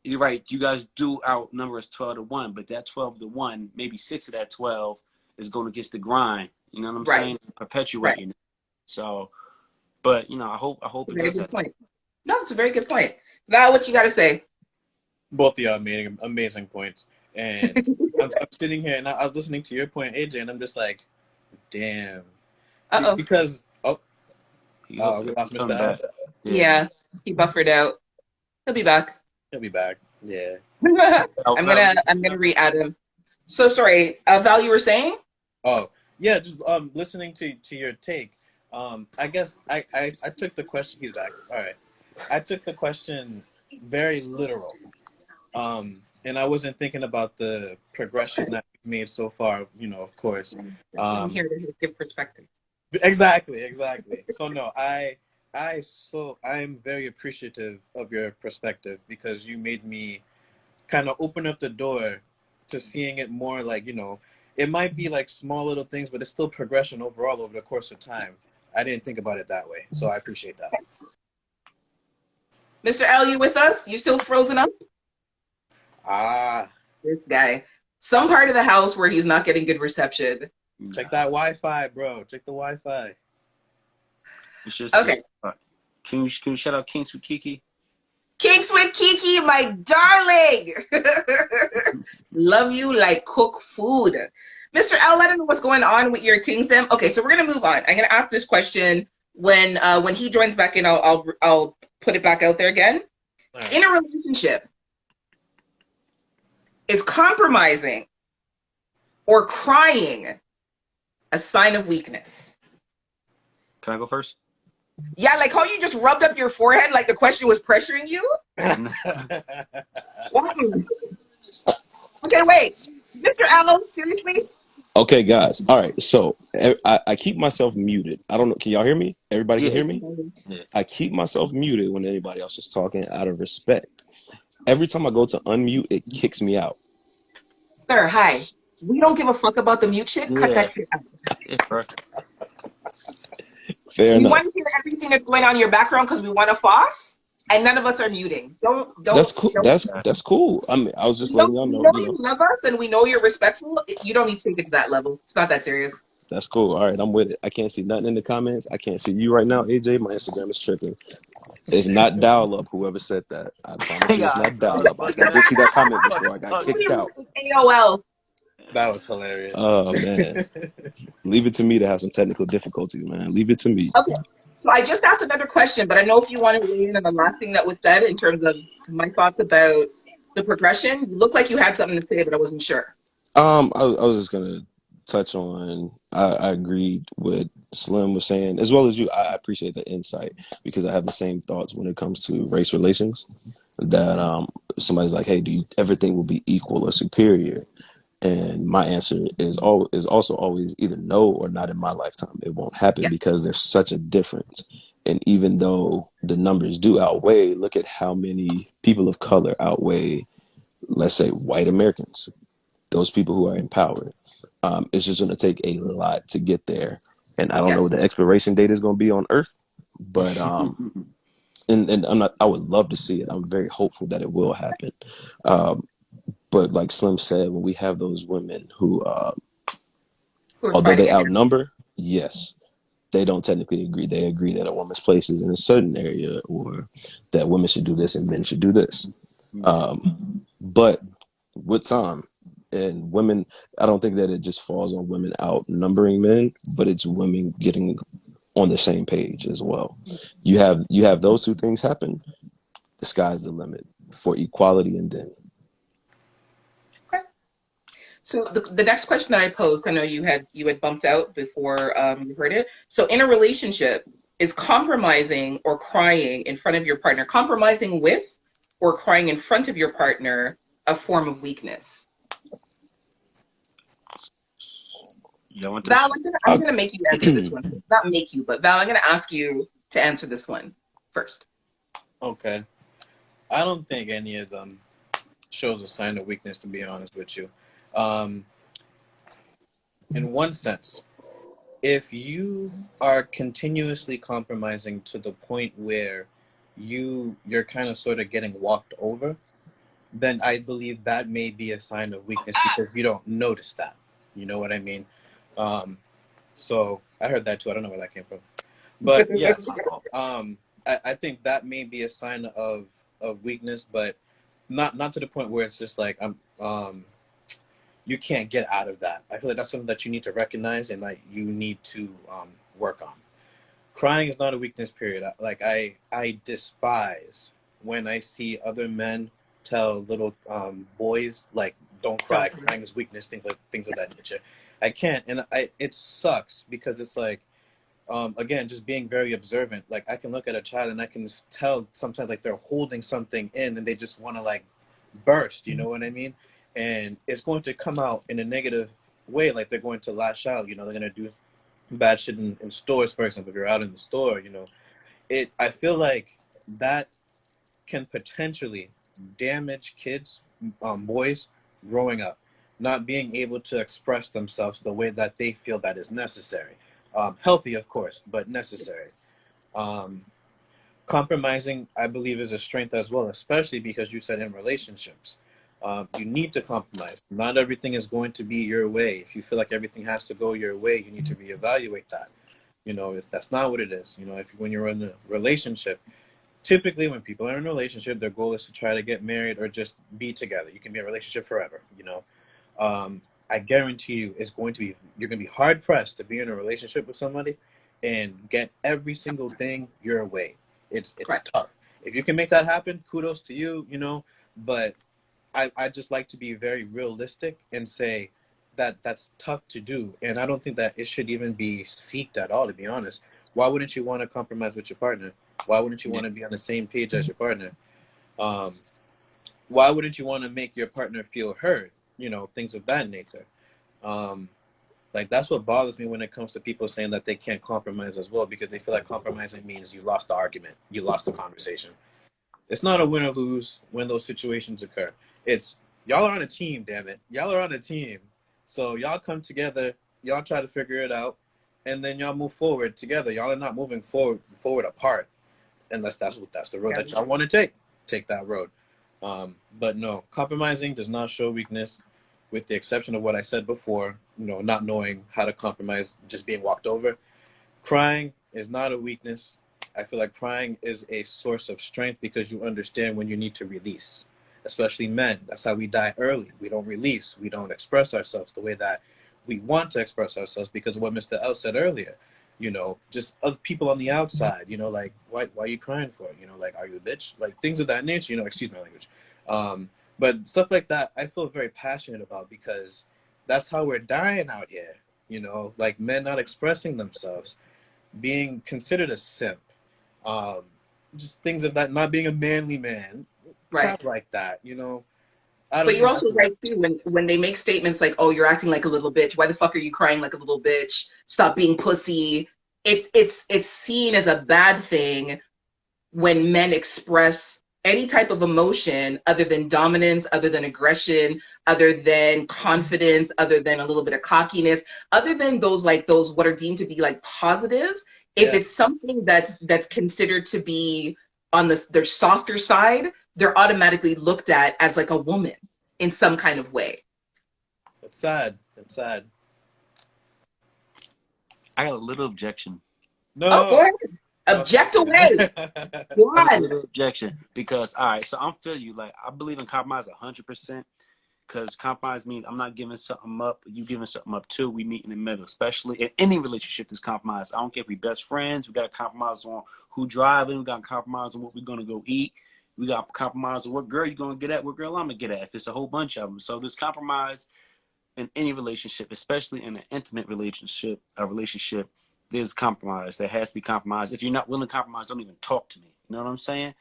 you're right. You guys do outnumber us 12-1, but that 12-1, maybe 6 of that 12 is going against the grind. You know what I'm saying? Perpetuating it. So, but you know, I hope it does that. Point. No, it's a very good point. Now, what you got to say? Both the amazing points. And I'm sitting here and I was listening to your point, AJ, and I'm just like, damn. Because we lost Mr. Al. Yeah, he buffered out. He'll be back. He'll be back. Yeah. I'm gonna re-add him. So sorry, Val, you were saying? Oh, yeah, just listening to your take. I guess I took the question. He's back. All right. I took the question very literal. And I wasn't thinking about the progression that we've made so far, you know, of course. I'm here to give perspective. Exactly. So no, I'm very appreciative of your perspective, because you made me kind of open up the door to seeing it more like, you know, it might be like small little things, but it's still progression overall over the course of time. I didn't think about it that way, so I appreciate that. Mr. L, you with us? You still frozen up? This guy. Some part of the house where he's not getting good reception. Check that Wi-Fi, bro. Check the Wi-Fi. It's just okay. Can you shout out Kinks with Kiki? Kinks with Kiki, my darling. Love you like cook food. Mr. L, I don't know what's going on with your things then. Okay, so we're gonna move on. I'm gonna ask this question when he joins back in. I'll put it back out there again. Right. In a relationship, is compromising or crying a sign of weakness? Can I go first? Yeah, like how you just rubbed up your forehead like the question was pressuring you? Okay, wait. Mr. Allo, seriously? Okay, guys. All right. So I keep myself muted. I don't know. Can y'all hear me? Everybody can hear me? Yeah. I keep myself muted when anybody else is talking out of respect. Every time I go to unmute, it kicks me out. Sir, hi. We don't give a fuck about the mute shit. Cut that shit out. Fair enough. We want to hear everything that's going on in your background because we want to floss, and none of us are muting. Don't. That's cool. That's cool. I mean, I was just letting y'all know. You love us, and we know you're respectful. You don't need to take it to that level. It's not that serious. That's cool. All right, I'm with it. I can't see nothing in the comments. I can't see you right now, AJ. My Instagram is tripping. It's not dial up. Whoever said that, I promise you, it's not dial up. I did see that comment before. I got kicked out. AOL. That was hilarious. Oh man, leave it to me to have some technical difficulties, man. Leave it to me. Okay, so I just asked another question, but I know if you want to weigh in on the last thing that was said in terms of my thoughts about the progression. You looked like you had something to say, but I wasn't sure. I was just gonna touch on. I agreed with Slim was saying, as well as you. I appreciate the insight because I have the same thoughts when it comes to race relations. That somebody's like, hey, do you ever think we'll be equal or superior? And my answer is also always either no or not in my lifetime. It won't happen Yeah. because there's such a difference. And even though the numbers do outweigh, look at how many people of color outweigh, let's say, white Americans, those people who are empowered. It's just going to take a lot to get there. And I don't know what Yes. the expiration date is going to be on Earth, but and I'm not. I would love to see it. I'm very hopeful that it will happen. Um, but like Slim said, when we have those women who, Who are although they fighting against. outnumber, yes, they don't technically agree. They agree that a woman's place is in a certain area, or that women should do this and men should do this. Yeah. But with time and women, I don't think that it just falls on women outnumbering men, but it's women getting on the same page as well. You have those two things happen. The sky's the limit for equality, and then Okay. So the next question that I posed, I know you had bumped out before you heard it. So in a relationship, is compromising or crying in front of your partner, compromising with or crying in front of your partner, a form of weakness? Y'all want Val, this? I'm gonna make you answer this one. Not make you, but Val, I'm gonna ask you to answer this one first. Okay. I don't think any of them shows a sign of weakness, to be honest with you. Um, in one sense, if you are continuously compromising to the point where you're kind of sort of getting walked over, then I believe that may be a sign of weakness because you don't notice that. You know what I mean? Um, so I heard that too. I don't know where that came from. But yes, I think that may be a sign of weakness, but not to the point where it's just like you can't get out of that. I feel like that's something that you need to recognize and like you need to work on. Crying is not a weakness. Period. I despise when I see other men tell little boys like don't cry. Don't. Crying is weakness. Things of that nature. I can't, and it sucks because it's like again, just being very observant. Like I can look at a child and I can just tell sometimes like they're holding something in and they just want to like burst. You know what I mean? And it's going to come out in a negative way. Like they're going to lash out. You know, they're going to do bad shit in stores, for example. If you're out in the store, you know, I feel like that can potentially damage kids, boys growing up, not being able to express themselves the way that they feel that is necessary. Healthy, of course, but necessary. Um, Compromising, I believe, is a strength as well, especially because you said in relationships. You need to compromise. Not everything is going to be your way. If you feel like everything has to go your way, you need to reevaluate that. You know, if that's not what it is, you know, if when you're in a relationship, typically when people are in a relationship, their goal is to try to get married or just be together. You can be in a relationship forever, you know. I guarantee you it's going to be you're going to be hard pressed to be in a relationship with somebody and get every single thing your way. It's Right. tough. If you can make that happen, kudos to you, you know, but I just like to be very realistic and say that that's tough to do, and I don't think that it should even be seeked at all. To be honest, why wouldn't you want to compromise with your partner? Why wouldn't you Yeah. want to be on the same page as your partner? Um, why wouldn't you want to make your partner feel heard? You know, things of that nature. Um, like that's what bothers me when it comes to people saying that they can't compromise as well because they feel like compromising means you lost the argument, you lost the conversation. It's not a win or lose when those situations occur. It's y'all are on a team, damn it. Y'all are on a team. So y'all come together, y'all try to figure it out, and then y'all move forward together. Y'all are not moving forward apart unless that's the road Yeah. that y'all want to take. Take that road. But no, compromising does not show weakness, with the exception of what I said before. You know, not knowing how to compromise, just being walked over. Crying is not a weakness. I feel like crying is a source of strength because you understand when you need to release. Especially men. That's how we die early. We don't release. We don't express ourselves the way that we want to express ourselves because of what Mr. L said earlier. You know, just other people on the outside, you know, like, why are you crying for? You know, like, are you a bitch? Like, things of that nature, you know, excuse my language. But stuff like that, I feel very passionate about because that's how we're dying out here. You know, like men not expressing themselves, being considered a simp, um, just things of that, not being a manly man, Right. crap like that, you know. I don't But you're use also this as right too when they make statements like, "Oh, you're acting like a little bitch. Why the fuck are you crying like a little bitch? Stop being pussy." It's seen as a bad thing when men express any type of emotion other than dominance, other than aggression, other than confidence, other than a little bit of cockiness, other than those what are deemed to be like positives. If it's yes. something that's considered to be on their softer side, they're automatically looked at as like a woman in some kind of way. It's sad. It's sad. I got a little objection. Oh, go No. ahead. No, Object sorry. away. Go I got a on. little objection because, all right, so I'm feel you. Like, I believe in compromise 100%. Because compromise means I'm not giving something up, you giving something up too. We meet in the middle, especially in any relationship. There's compromise. I don't care if we best friends. We got to compromise on who driving. We got to compromise on what we're gonna go eat. We got to compromise on what girl you're gonna get at, what girl I'm gonna get at. If it's a whole bunch of them, so there's compromise in any relationship, especially in an intimate relationship. A relationship, there's compromise. There has to be compromise. If you're not willing to compromise, don't even talk to me. You know what I'm saying?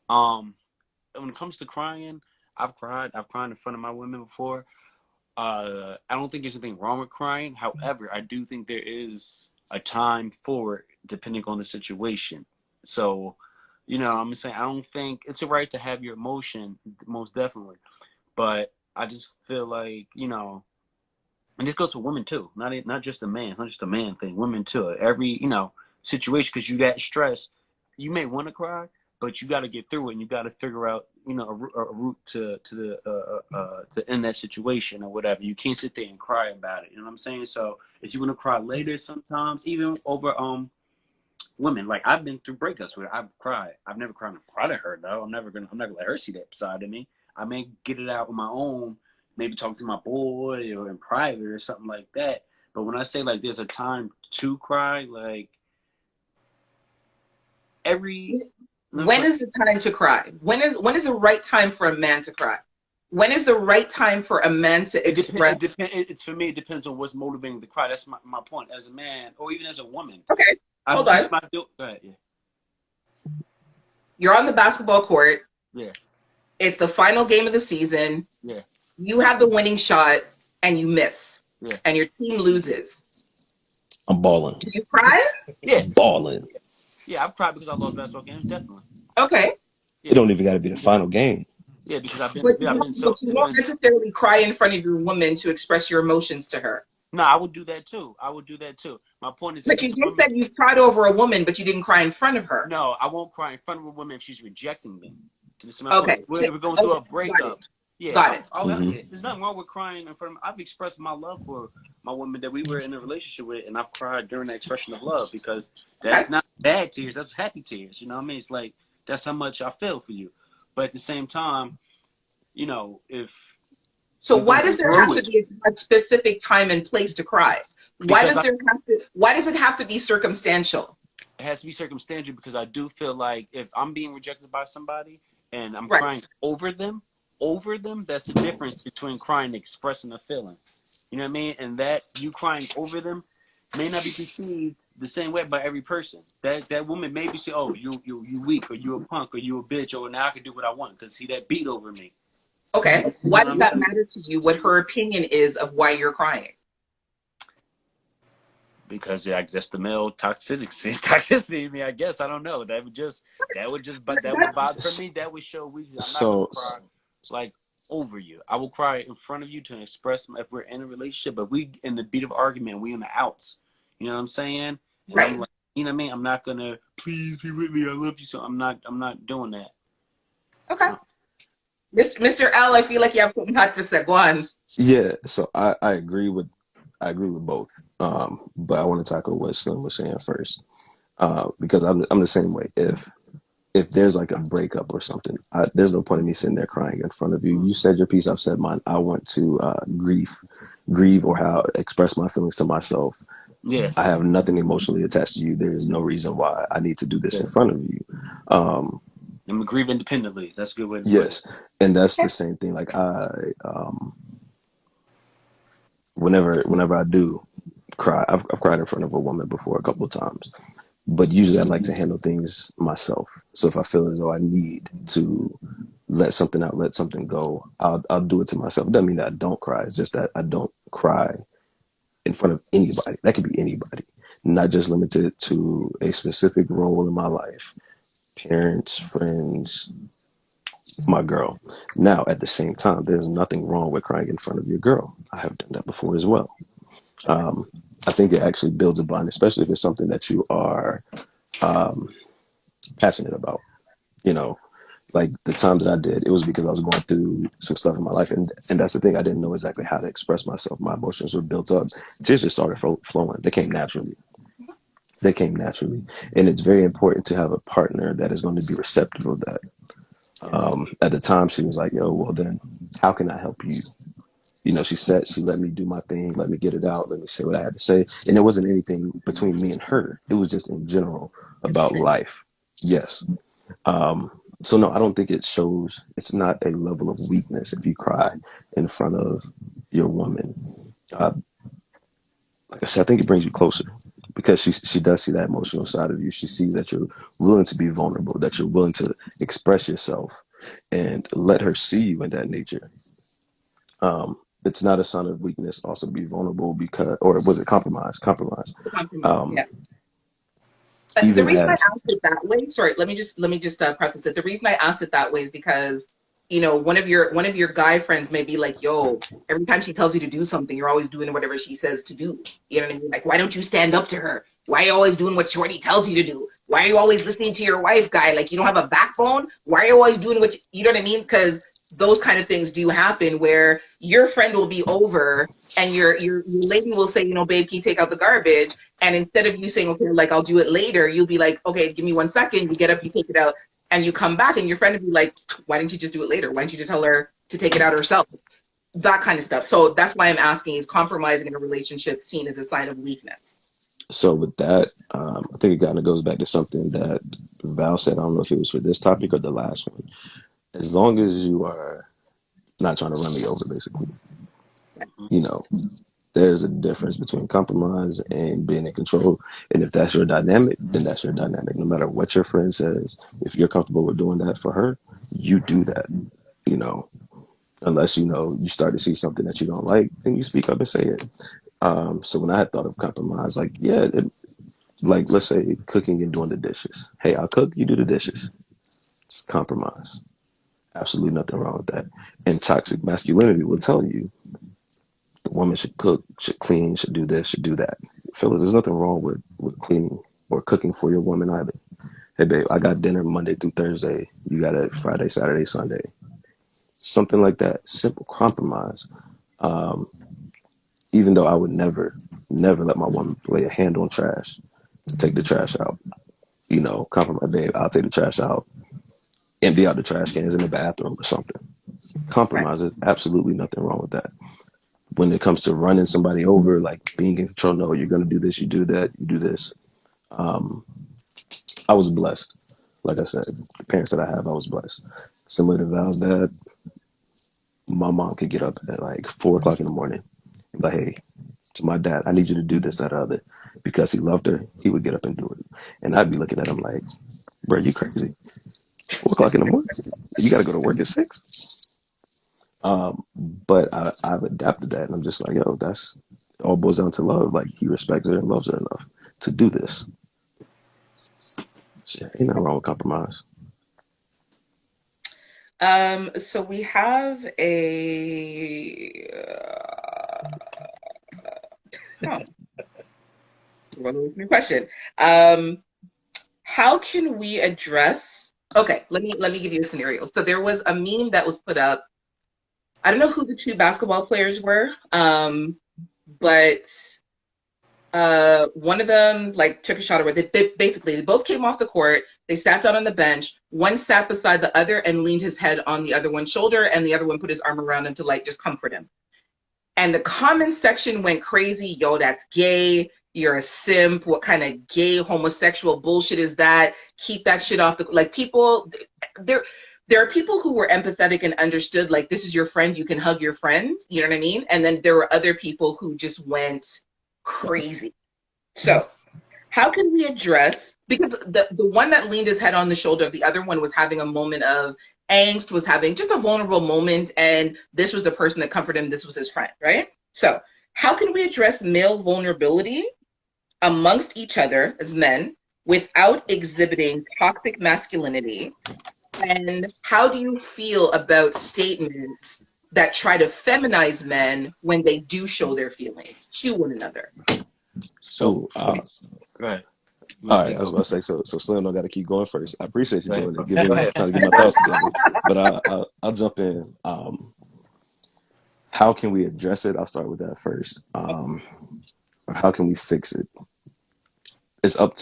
Um, when it comes to crying, I've cried. I've cried in front of my women before. I don't think there's anything wrong with crying. However, I do think there is a time for it, depending on the situation. So, I'm saying I don't think it's a right to have your emotion, most definitely. But I just feel like, and this goes for women too, not just a man, not just a man thing. Women too. Every situation, because you got stress, you may want to cry, but you got to get through it, and you got to figure out a route to end that situation or whatever. You can't sit there and cry about it. You know what I'm saying? So if you want to cry later, sometimes even over women, like I've been through breakups where I've cried. I've never cried in front of her though. I'm not gonna let her see that side of me. I may get it out on my own, maybe talk to my boy or in private or something like that. But when I say like there's a time to cry, like every When is the time to cry? When is the right time for a man to cry? When is the right time for a man to express? It's for me. It depends on what's motivating the cry. That's my point. As a man, or even as a woman, Okay, I'm hold teach on. my Go ahead, yeah, You're on the basketball court. yeah, It's the final game of the season. yeah, You have the winning shot and you miss, yeah, and your team loses. I'm balling. Do you cry? yeah, Balling. yeah. I've cried because I lost basketball games, definitely. Okay, It Yeah, don't even got to be the final game. yeah, because I've been but so you it's won't been. necessarily cry in front of your woman to express your emotions to her. No, I would do that too. I would do that too. My point is, if But you it's a just woman, said you've cried over a woman, but you didn't cry in front of her. no, I won't cry in front of a woman if she's rejecting me. This is my point. Okay, If we're going through okay, a got it, breakup, yeah, got it. Hmm. there's nothing wrong with crying in front of. I've expressed my love for my woman that we were in a relationship with, and I've cried during the expression of love because Okay. that's not bad tears. That's happy tears. You know what I mean? It's like that's how much I feel for you. But at the same time, if So we're why going does there have through to it, be a specific time and place to cry? because Why does it have to be circumstantial? it has to be circumstantial because I do feel like if I'm being rejected by somebody and I'm Right. crying over them, that's the difference between crying and expressing a feeling. You know what I mean? And that you crying over them may not be perceived the same way by every person. That woman maybe say, "Oh, you weak, or you a punk, or you a bitch, or now I can do what I want because see that beat over me." Okay. You know Why what I does mean? that matter to you? What her opinion is of why you're crying? Because I guess the male toxicity in me. I guess I don't know. But that would bother for me. That would show weakness. I'm not gonna So, cry like over you. I will cry in front of you to express if we're in a relationship. But we in the beat of argument, we in the outs. You know what I'm saying? And I'm Right. like, you know what I mean? I'm not gonna please be with me. I love you. So I'm not doing that. Okay. Mr. L, I feel like you have something hot to say. Go on. yeah, so I agree with both. But I want to tackle what Slim was saying first. Because I'm the same way. If there's like a breakup or something, there's no point in me sitting there crying in front of you. You said your piece, I've said mine. I want to grieve, or how express my feelings to myself. Yeah. I have nothing emotionally attached to you. There is no reason why I need to do this Yeah. in front of you. I'm gonna grieve independently. That's a good way to put it. Yes, and that's the Okay. same thing. Like whenever I do cry, I've cried in front of a woman before a couple of times, but usually I like to handle things myself. So if I feel as though I need to let something out, let something go, I'll do it to myself. It doesn't mean that I don't cry. It's just that I don't cry in front of anybody. That could be anybody, not just limited to a specific role in my life. Parents, friends, my girl. Now, at the same time, there's nothing wrong with crying in front of your girl. I have done that before as well. Um, I think it actually builds a bond, especially if it's something that you are passionate about. You know, like the time that I did, it was because I was going through some stuff in my life, and that's the thing. I didn't know exactly how to express myself. My emotions were built up. Tears just started flowing. They came naturally. They came naturally, and it's very important to have a partner that is going to be receptive of that. At the time, she was like, "Yo, well then, how can I help you?" You know, she let me do my thing, let me get it out, let me say what I had to say, and it wasn't anything between me and her. It was just in general about life. Yes. So no, I don't think it shows. It's not a level of weakness if you cry in front of your woman. Uh, like I said, I think it brings you closer because she does see that emotional side of you. She sees that you're willing to be vulnerable, that you're willing to express yourself, and let her see you in that nature. It's not a sign of weakness also to be vulnerable because, or was it compromise? Compromise. Compromise, Um, yeah. The even reason I as asked it that way, sorry, let me just preface it. The reason I asked it that way is because one of your guy friends may be like, "Yo, every time she tells you to do something, you're always doing whatever she says to do." You know what I mean? Like, why don't you stand up to her? Why are you always doing what Shorty tells you to do? Why are you always listening to your wife, guy? Like, you don't have a backbone. Why are you always doing you know what I mean? Because those kind of things do happen where your friend will be over and your lady will say, babe, can you take out the garbage? And instead of you saying, okay, like I'll do it later, you'll be like, okay, give me 1 second. You get up, you take it out, and you come back, and your friend will be like, why didn't you just do it later? Why didn't you just tell her to take it out herself? That kind of stuff. So that's why I'm asking: is compromising in a relationship seen as a sign of weakness? so with that, I think it kind of goes back to something that Val said. I don't know if it was for this topic or the last one. As long as you are not trying to run me over, basically, you know, there's a difference between compromise and being in control. And if that's your dynamic, then that's your dynamic. No matter what your friend says, if you're comfortable with doing that for her, you do that. You know, unless you start to see something that you don't like, then you speak up and say it. So when I had thought of compromise, like like let's say cooking and doing the dishes. Hey, I'll cook, you do the dishes. It's compromise. Absolutely nothing wrong with that. And toxic masculinity will tell you the woman should cook, should clean, should do this, should do that. Fellas, there's nothing wrong with cleaning or cooking for your woman either. Hey babe, I got dinner Monday through Thursday. You got it Friday, Saturday, Sunday. Something like that. Simple compromise. Even though I would never, never let my woman lay a hand on trash to take the trash out. Compromise, babe, I'll take the trash out, empty out the trash cans in the bathroom or something. Right. Compromise, absolutely nothing wrong with that. When it comes to running somebody over, like being in control, no, you're going to do this, you do that, you do this. I was blessed. Like I said, the parents that I have, I was blessed. Similar to Val's dad, my mom could get up at like 4 o'clock in the morning and be like, hey, to my dad, I need you to do this, that, or other. Because he loved her, he would get up and do it. And I'd be looking at him like, bro, you crazy. 4 o'clock in the morning? You got to go to work at 6? But I've adapted that, and I'm just like, yo, that's it all boils down to love. Like he respected her and loves her enough to do this. So, ain't nothing wrong with compromise. So we have a huh, one listening question. How can we address? Okay, let me give you a scenario. So there was a meme that was put up. I don't know who the two basketball players were, but one of them like took a shot, or they both came off the court. They sat down on the bench. One sat beside the other and leaned his head on the other one's shoulder, and the other one put his arm around him to like just comfort him. And the comment section went crazy. Yo, that's gay. You're a simp. What kind of gay homosexual bullshit is that? Keep that shit off the like people. There are people who were empathetic and understood, like, this is your friend, you can hug your friend, you know what I mean? And then there were other people who just went crazy. So how can we address, because the one that leaned his head on the shoulder of the other one was having a moment of angst, was having just a vulnerable moment, and this was the person that comforted him, this was his friend, right? So, how can we address male vulnerability amongst each other as men without exhibiting toxic masculinity? And how do you feel about statements that try to feminize men when they do show their feelings to one another? So, Oh, go ahead. You all want to right. I speak? was about to say, so Slim don't got to keep going first. I appreciate you Go ahead, doing it, bro. giving Go me some ahead. time to get my thoughts together. But I'll jump in. How can we address it? I'll start with that first. Or how can we fix it? It's up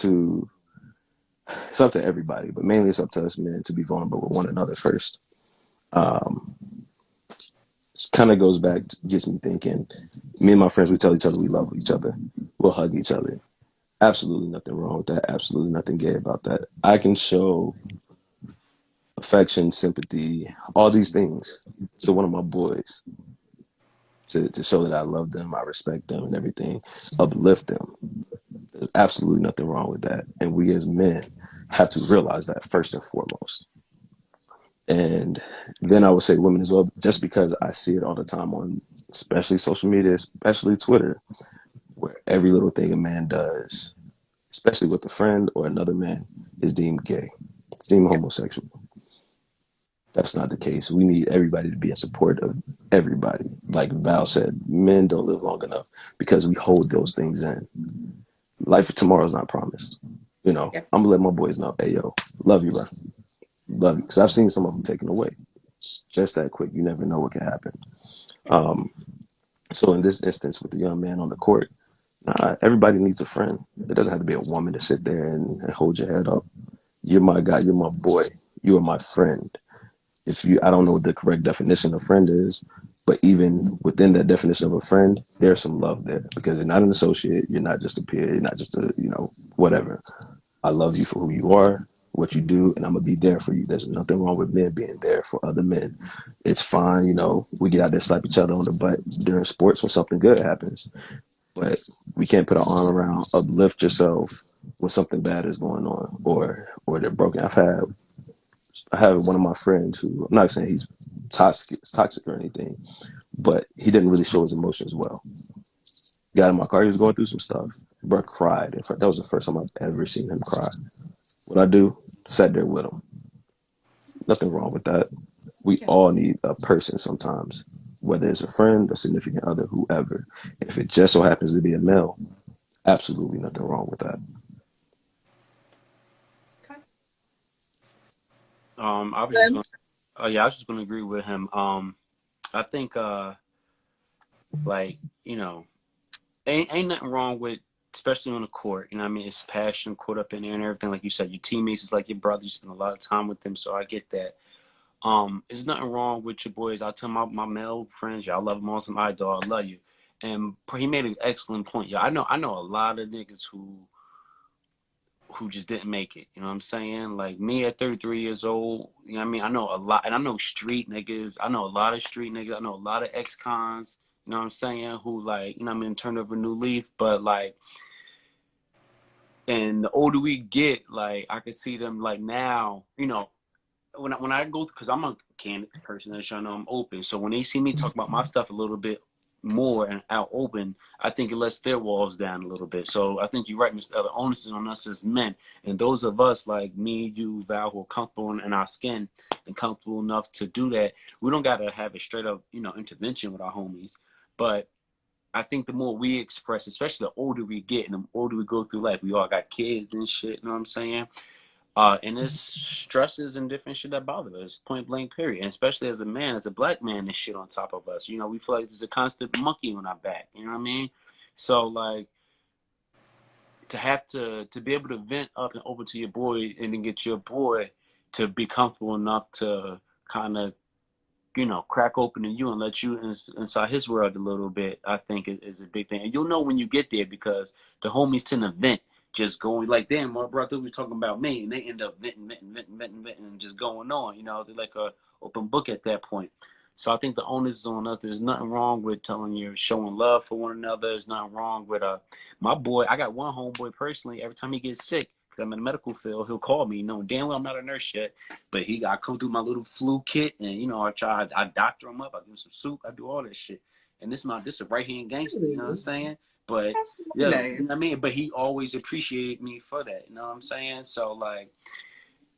to everybody, but mainly it's up to us men to be vulnerable with one another first. Um, it kind of goes back, gets me thinking. Me and my friends, we tell each other we love each other. We'll hug each other. Absolutely nothing wrong with that. Absolutely nothing gay about that. I can show affection, sympathy, all these things to one of my boys to show that I love them, I respect them, and everything, uplift them. There's absolutely nothing wrong with that. And we as men have to realize that first and foremost. And then I would say women as well, just because I see it all the time on, especially social media, especially Twitter, where every little thing a man does, especially with a friend or another man, is deemed gay. It's deemed homosexual. That's not the case. We need everybody to be in support of everybody. Like Val said, men don't live long enough because we hold those things in. Life of tomorrow is not promised. You know, Yeah. I'm gonna let my boys know, hey yo, love you, bro. Love you. Because I've seen some of them taken away. It's just that quick. You never know what can happen. Um, so in this instance with the young man on the court, everybody needs a friend. It doesn't have to be a woman to sit there and hold your head up. You're my guy, you're my boy, you are my friend. If you, I don't know what the correct definition of friend is, but even within that definition of a friend, there's some love there because you're not an associate, you're not just a peer, you're not just a, whatever. I love you for who you are, what you do, and I'm gonna be there for you. There's nothing wrong with men being there for other men. It's fine, we get out there, slap each other on the butt during sports when something good happens. But we can't put our arm around, uplift yourself when something bad is going on or they're broken. I have one of my friends who, I'm not saying he's toxic or anything, but he didn't really show his emotions well. Got in my car, he was going through some stuff. Bro cried. In fact, that was the first time I've ever seen him cry. What I do, sat there with him. Nothing wrong with that. We Yeah. all need a person sometimes, whether it's a friend, a significant other, whoever. If it just so happens to be a male, absolutely nothing wrong with that. Okay. I was just Then, going. Yeah, I was just going to agree with him. I think, like, ain't nothing wrong with, especially on the court. You know, what I mean, it's passion caught up in there and everything. Like you said, your teammates is like your brother. You spend a lot of time with them, so I get that. There's nothing wrong with your boys. I tell my male friends, y'all love them all to my dog, I love you. And he made an excellent point. Yeah, I know a lot of niggas who just didn't make it. You know what I'm saying? Like me at 33 years old, you know what I mean? I know a lot, and I know street niggas. I know a lot of street niggas. I know a lot of ex-cons, you know what I'm saying, who like, you know what I mean, turned over a new leaf. But like, and the older we get, like, I can see them like now, when I go, because I'm a candid person, as y'all know, I'm open. So when they see me talk about my stuff a little bit more and out open, I think it lets their walls down a little bit. So I think you're right, Mr. Other onus is on us as men. And those of us like me, you, Val, who are comfortable in our skin and comfortable enough to do that, we don't got to have a straight up, intervention with our homies. But I think the more we express, especially the older we get and the older we go through life, we all got kids and shit, you know what I'm saying? And it's stresses and different shit that bother us, point blank, period. And especially as a man, as a black man, this shit on top of us. We feel like there's a constant monkey on our back. You know what I mean? So like to have to be able to vent up and over to your boy and then get your boy to be comfortable enough to kind of crack open to you and let you inside his world a little bit, I think is a big thing. And you'll know when you get there because the homies tend to vent, just going like, damn, my brother was talking about me, and they end up venting, and just going on. They're like a open book at that point. So I think the onus is on us. There's nothing wrong with telling you, showing love for one another. There's nothing wrong with my boy. I got one homeboy personally. Every time he gets sick, because I'm in the medical field, he'll call me, knowing damn well I'm not a nurse yet, but I come through my little flu kit, and you know, I doctor him up, I give him some soup, I do all that shit. And this a right hand gangster, you know what I'm saying? But That's yeah, nice. you know what I mean. But he always appreciated me for that, you know what I'm saying? So like,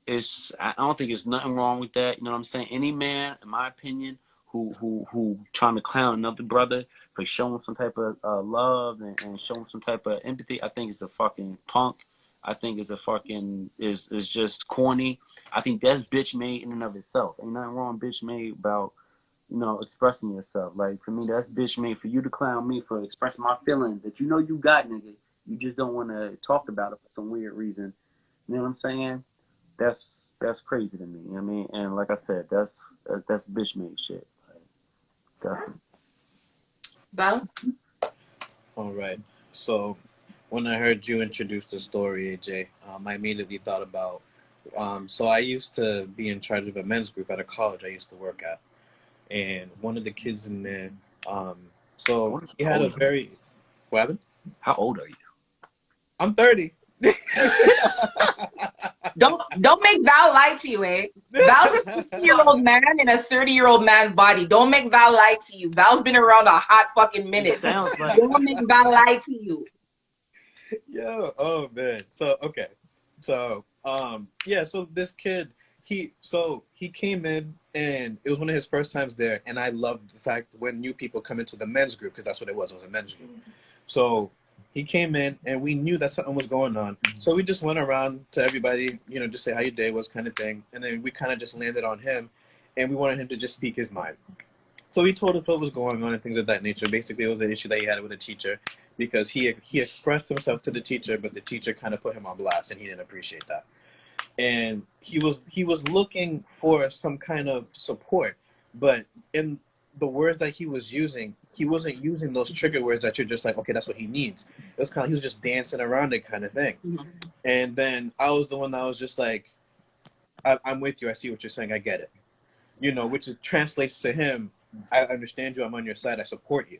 I don't think there's nothing wrong with that. You know what I'm saying? Any man, in my opinion, who trying to clown another brother for showing some type of love and showing some type of empathy, I think it's a fucking punk. I think it's a fucking is just corny. I think that's bitch made in and of itself. Ain't nothing wrong bitch made about, you know, expressing yourself. Like for me, that's bitch made for you to clown me for expressing my feelings that you know you got, nigga. You just don't want to talk about it for some weird reason. You know what I'm saying? That's crazy to me. You know what I mean? And like I said, that's bitch made shit. Like, definitely. Val? All right. So when I heard you introduce the story, AJ, I immediately thought about. So I used to be in charge of a men's group at a college I used to work at, and one of the kids in there. So he had a very. What happened? How old are you? I'm 30. Don't make Val lie to you, eh? Val's a 50-year-old man in a 30-year-old man's body. Don't make Val lie to you. Val's been around a hot fucking It minute. sounds like Don't make Val lie to you. Yo, oh man. So okay. So yeah, so this kid, he came in and it was one of his first times there, and I loved the fact when new people come into the men's group, because that's what it was a men's group. So he came in and we knew that something was going on. So we just went around to everybody, you know, just say how your day was kind of thing. And then we kind of just landed on him, and we wanted him to just speak his mind. So he told us what was going on and things of that nature. Basically, it was an issue that he had with a teacher because he expressed himself to the teacher, but the teacher kind of put him on blast, and he didn't appreciate that. And he was looking for some kind of support, but in the words that he was using, he wasn't using those trigger words that you're just like, okay, that's what he needs. It was kind of, he was just dancing around it kind of thing. Mhm. And then I was the one that was just like, I'm with you. I see what you're saying. I get it. You know, which translates to him, I understand you. I'm on your side. I support you.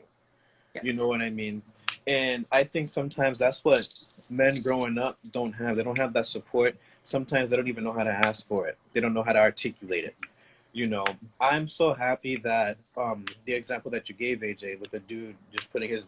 Yes. You know what I mean? And I think sometimes that's what men growing up don't have. They don't have that support. Sometimes they don't even know how to ask for it. They don't know how to articulate it. You know, I'm so happy that the example that you gave, AJ, with the dude just putting his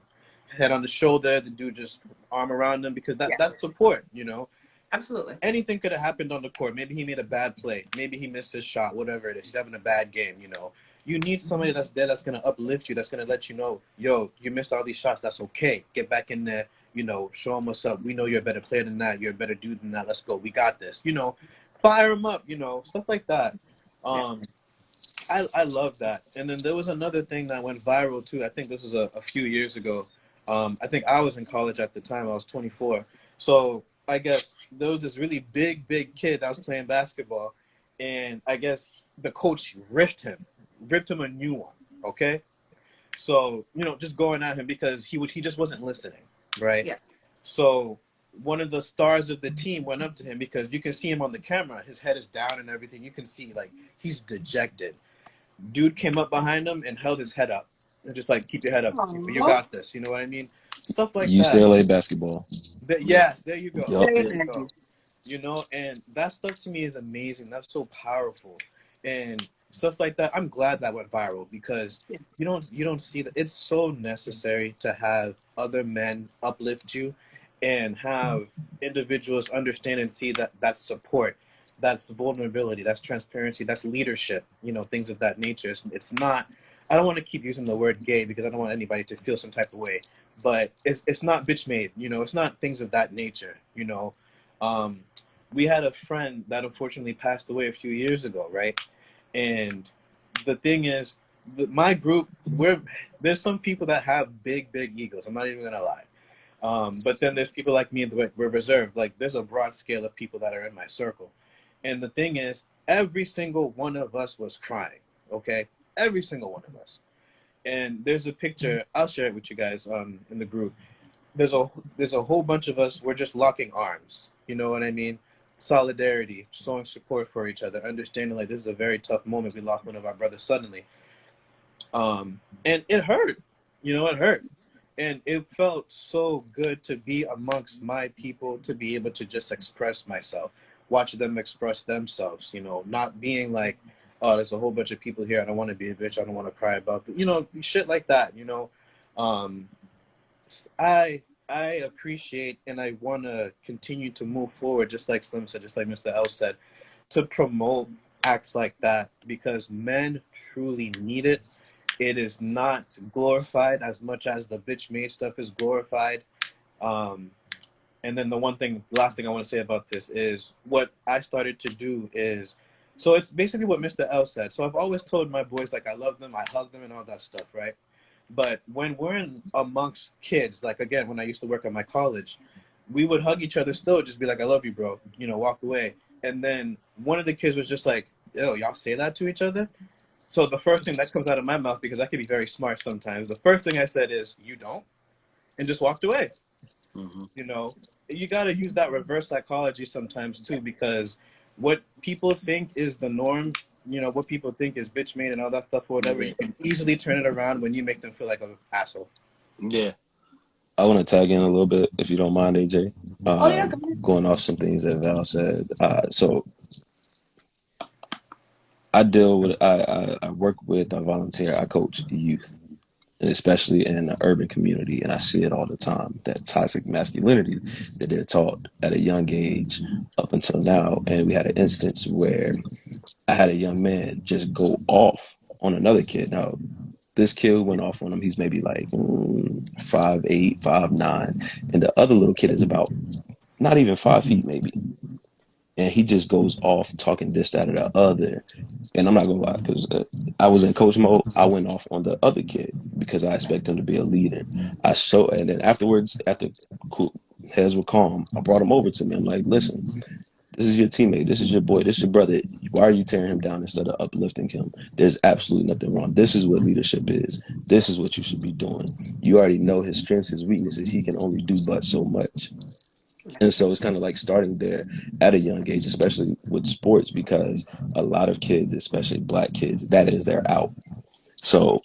head on the shoulder, the dude just arm around him, because Yeah. that's support, you know. Absolutely. Anything could have happened on the court. Maybe he made a bad play. Maybe he missed his shot, whatever it is. He's having a bad game, you know. You need somebody that's there that's going to uplift you, that's going to let you know, yo, you missed all these shots. That's okay. Get back in there, you know, show them what's up. We know you're a better player than that. You're a better dude than that. Let's go. We got this. You know, fire him up, you know, stuff like that. I love that. And then there was another thing that went viral too. I think this was a few years ago. I think I was in college at the time. I was 24. So I guess there was this really big kid that was playing basketball, and I guess the coach ripped him a new one. Okay, so you know, just going at him because he just wasn't listening, right? Yeah. So one of the stars of the team went up to him, because you can see him on the camera. His head is down and everything. You can see like he's dejected. Dude came up behind him and held his head up and just like, keep your head up. You Aww. got this. You know what I mean? Stuff like that. UCLA basketball. Yes, there you go. Yup. There you go. You know, and that stuff to me is amazing. That's so powerful, and stuff like that. I'm glad that went viral, because you don't see that. It's so necessary to have other men uplift you, and have individuals understand and see that that's support, that's vulnerability, that's transparency, that's leadership. You know, things of that nature. It's not. I don't want to keep using the word gay because I don't want anybody to feel some type of way, but it's not bitch made. You know, it's not things of that nature. You know. Um, we had a friend that unfortunately passed away a few years ago, right? And the thing is, my group, there's some people that have big egos. I'm not even gonna lie. But then there's people like me that we're reserved. Like, there's a broad scale of people that are in my circle. And the thing is, every single one of us was crying. Okay, every single one of us. And there's a picture. I'll share it with you guys in the group. There's a whole bunch of us. We're just locking arms. You know what I mean? Solidarity, showing support for each other, understanding like this is a very tough moment. We lost one of our brothers suddenly, and it hurt. You know, it hurt. And it felt so good to be amongst my people, to be able to just express myself, watch them express themselves, you know, not being like, oh, there's a whole bunch of people here. I don't want to be a bitch. I don't want to cry about, you know, shit like that, you know. Um, I appreciate and I want to continue to move forward, just like Slim said, just like Mr. L said, to promote acts like that because men truly need it. It is not glorified as much as the bitch made stuff is glorified. Um, and then the last thing I want to say about this is what I started to do is, so it's basically what Mr. L said. So I've always told my boys, like, I love them, I hug them and all that stuff, right? But when we're amongst kids, like, again, when I used to work at my college, we would hug each other still, just be like, I love you, bro, you know, walk away. And then one of the kids was just like, yo, y'all say that to each other? So the first thing that comes out of my mouth, because I can be very smart sometimes, the first thing I said is, you don't? And just walked away. Mm-hmm. You know, you got to use that reverse psychology sometimes too, because what people think is the norm, you know, what people think is bitch made and all that stuff or whatever, you can easily turn it around when you make them feel like an asshole. Yeah. I want to tag in a little bit, if you don't mind, AJ. Oh yeah, go ahead. Going off some things that Val said. So I work with, I volunteer, I coach youth, especially in the urban community, and I see it all the time. That toxic masculinity that they're taught at a young age up until now. And we had an instance where I had a young man just go off on another kid. Now, this kid who went off on him, he's maybe like 5'8", 5'9", and the other little kid is about not even 5 feet maybe. And he just goes off talking this, that, or the other. And I'm not gonna lie, because I was in coach mode. I went off on the other kid because I expect him to be a leader. And then afterwards, after cool, heads were calm, I brought him over to me. I'm like, listen, this is your teammate, this is your boy, this is your brother. Why are you tearing him down instead of uplifting him? There's absolutely nothing wrong. This is what leadership is. This is what you should be doing. You already know his strengths, his weaknesses. He can only do but so much. And so it's kind of like starting there at a young age, especially with sports, because a lot of kids, especially black kids, that is their out. So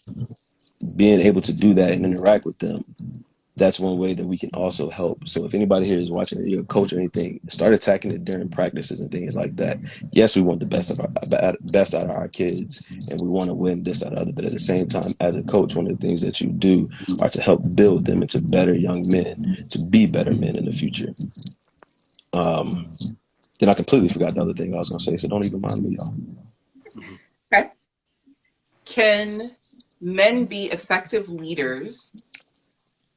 being able to do that and interact with them, that's one way that we can also help. So if anybody here is watching, you're a coach or anything, start attacking it during practices and things like that. Yes, we want the best out of our kids, and we want to win this, that, other. But at the same time, as a coach, one of the things that you do are to help build them into better young men, to be better men in the future. Then I completely forgot the other thing I was going to say, so don't even mind me, y'all. Okay. Can men be effective leaders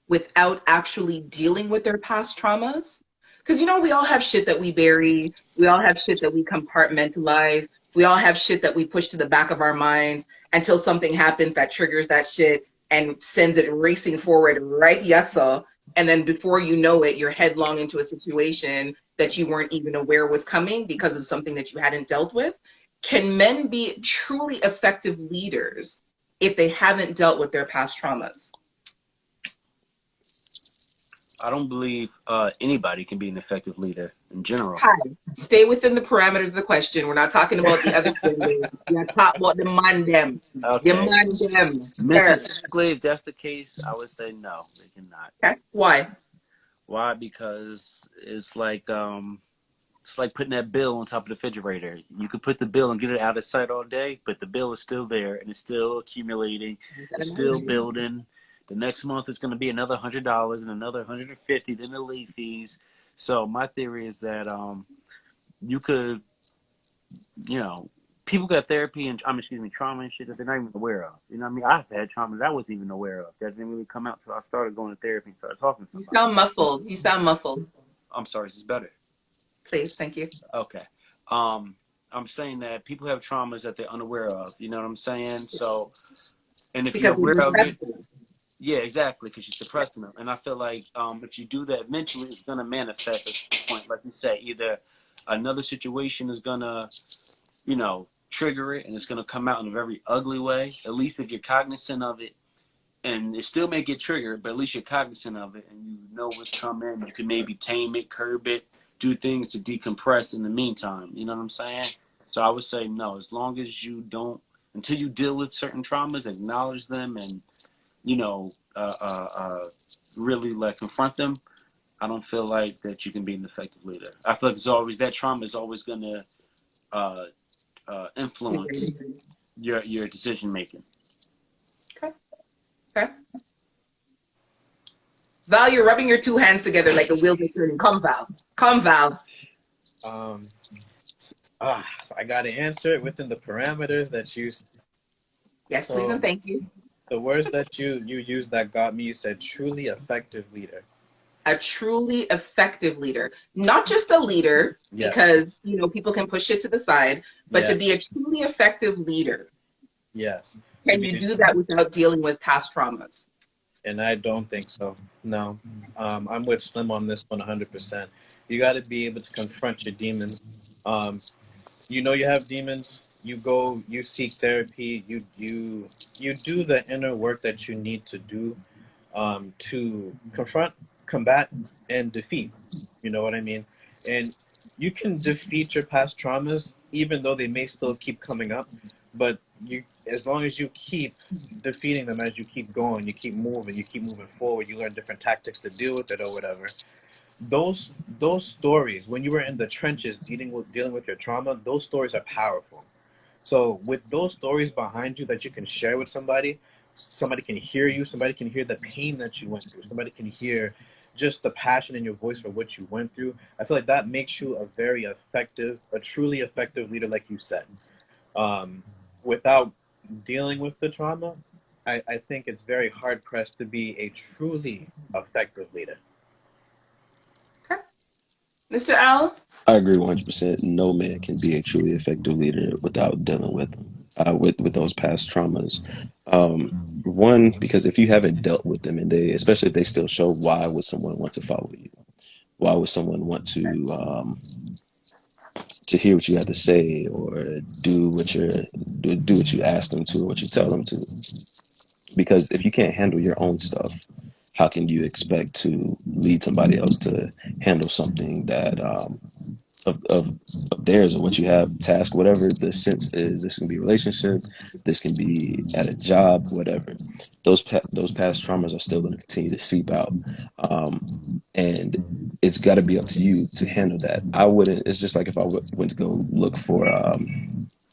without actually dealing with their past traumas? Because, you know, we all have shit that we bury. We all have shit that we compartmentalize. We all have shit that we push to the back of our minds until something happens that triggers that shit and sends it racing forward, right? Yes, sir. And then before you know it, you're headlong into a situation that you weren't even aware was coming because of something that you hadn't dealt with. Can men be truly effective leaders if they haven't dealt with their past traumas? I don't believe anybody can be an effective leader in general. Hi, stay within the parameters of the question. We're not talking about the other thing. We're talking about the man them. The Okay. man them. Mr. Sickley, if that's the case, I would say no, they cannot. Okay. Why? Why? Because it's like putting that bill on top of the refrigerator. You could put the bill and get it out of sight all day, but the bill is still there and it's still accumulating. It's still building. The next month is going to be another $100 and another $150, then the late fees. So my theory is that you could, people got therapy and trauma and shit that they're not even aware of. You know what I mean? I've had trauma that I wasn't even aware of. That didn't really come out until I started going to therapy and started talking to somebody. You sound muffled. You sound muffled. I'm sorry, is this better? Please, thank you. Okay. I'm saying that people have traumas that they're unaware of. You know what I'm saying? So, and if you're aware of it, yeah, exactly, because you suppressed them. And I feel like if you do that mentally, it's going to manifest at some point. Like you say, either another situation is going to, trigger it, and it's going to come out in a very ugly way. At least if you're cognizant of it, and it still may get triggered, but at least you're cognizant of it, and you know what's coming. You can maybe tame it, curb it, do things to decompress in the meantime. You know what I'm saying? So I would say no, as long as you don't, until you deal with certain traumas, acknowledge them and you know, really like confront them, I don't feel like that you can be an effective leader. I feel like it's always that trauma is always going to uh, influence Agreed. your decision making. Okay. Okay. Val, you're rubbing your two hands together like the wheels are turning. Come, Val. Come, Val. Um, so I got to answer it within the parameters that you. Yes, please, and So thank you. the words that you used that got me, you said truly effective leader. A truly effective leader, not just a leader, Yes. because people can push it to the side, but to Yeah. be a truly effective leader. Yes. To Can be, you do that without dealing with past traumas? and I don't think so. No. I'm with Slim on this one 100%. You got to be able to confront your demons. Um, you know you have demons. You go, you seek therapy. You do the inner work that you need to do to confront, combat, and defeat. You know what I mean? And you can defeat your past traumas, even though they may still keep coming up. But as long as you keep defeating them, as you keep going, you keep moving forward. You learn different tactics to deal with it or whatever. Those stories, when you were in the trenches dealing with your trauma, those stories are powerful. So with those stories behind you that you can share with somebody can hear you, somebody can hear the pain that you went through, somebody can hear just the passion in your voice for what you went through. I feel like that makes you a truly effective leader, like you said. Um, Without dealing with the trauma, I think it's very hard pressed to be a truly effective leader. Okay. Mr. Al? I agree 100%. No man can be a truly effective leader without dealing with them, with those past traumas. One, because if you haven't dealt with them, and especially if they still show, why would someone want to follow you? Why would someone want to hear what you have to say, or do what you ask them to, or what you tell them to? Because if you can't handle your own stuff, how can you expect to lead somebody else to handle something that of theirs, or what you have task, whatever the sense is? This can be a relationship, this can be at a job, whatever. Those past traumas are still going to continue to seep out, um, and it's got to be up to you to handle that. I wouldn't. It's just like if I went to go look for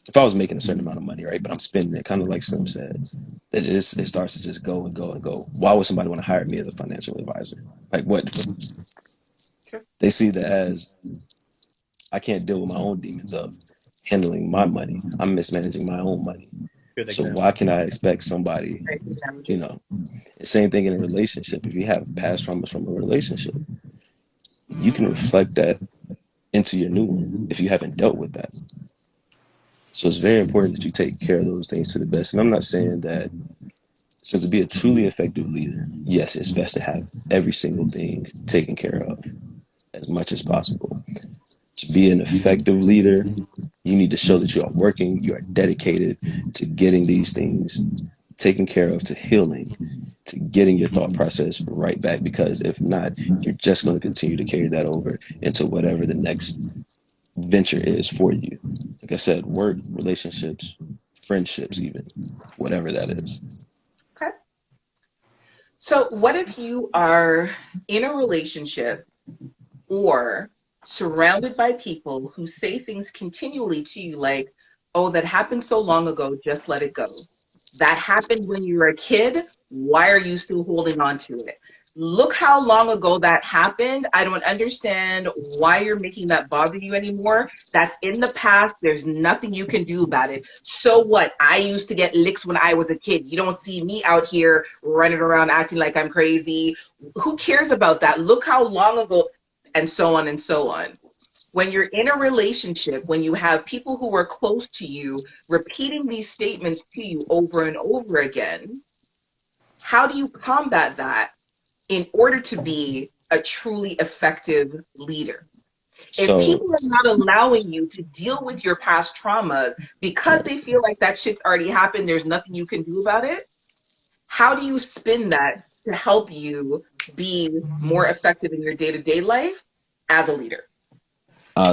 if I was making a certain amount of money, right, but I'm spending it, kind of like Slim said, it starts to just go and go and go. Why would somebody want to hire me as a financial advisor? Like, what? They see that as, I can't deal with my own demons of handling my money. I'm mismanaging my own money. Good So example. why can I expect somebody, Great analogy. you know, same thing in a relationship. If you have past traumas from a relationship, you can reflect that into your new one if you haven't dealt with that. So it's very important that you take care of those things to the best. And I'm not saying that, so to be a truly effective leader, yes, it's best to have every single thing taken care of as much as possible. To be an effective leader, you need to show that you are working, you are dedicated to getting these things taken care of, to healing, to getting your thought process right back. Because if not, you're just going to continue to carry that over into whatever the next venture is for you. Like I said, work, relationships, friendships, even, whatever that is. Okay. So, what if you are in a relationship or surrounded by people who say things continually to you like, oh, that happened so long ago, just let it go. That happened when you were a kid. Why are you still holding on to it? Look how long ago that happened. I don't understand why you're making that bother you anymore. That's in the past. There's nothing you can do about it. So what? I used to get licks when I was a kid. You don't see me out here running around acting like I'm crazy. Who cares about that? Look how long ago, and so on and so on. When you're in a relationship, when you have people who are close to you repeating these statements to you over and over again, how do you combat that in order to be a truly effective leader? If So, people are not allowing you to deal with your past traumas because they feel like that shit's already happened, there's nothing you can do about it, how do you spin that to help you be more effective in your day to day life as a leader?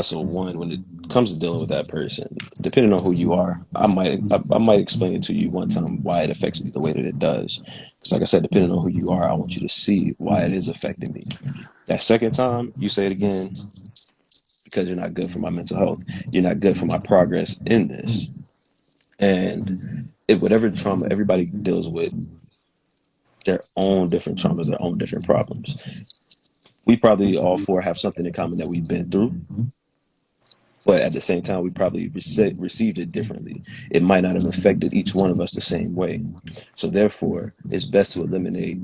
So one, when it comes to dealing with that person, depending on who you are, I might explain it to you one time why it affects me the way that it does. Because like I said, depending on who you are, I want you to see why it is affecting me. That second time, you say it again because you're not good for my mental health. You're not good for my progress in this. And if whatever trauma everybody deals with, their own different traumas, their own different problems. We probably all four have something in common that we've been through, but at the same time, we probably received it differently. It might not have affected each one of us the same way. So therefore, it's best to eliminate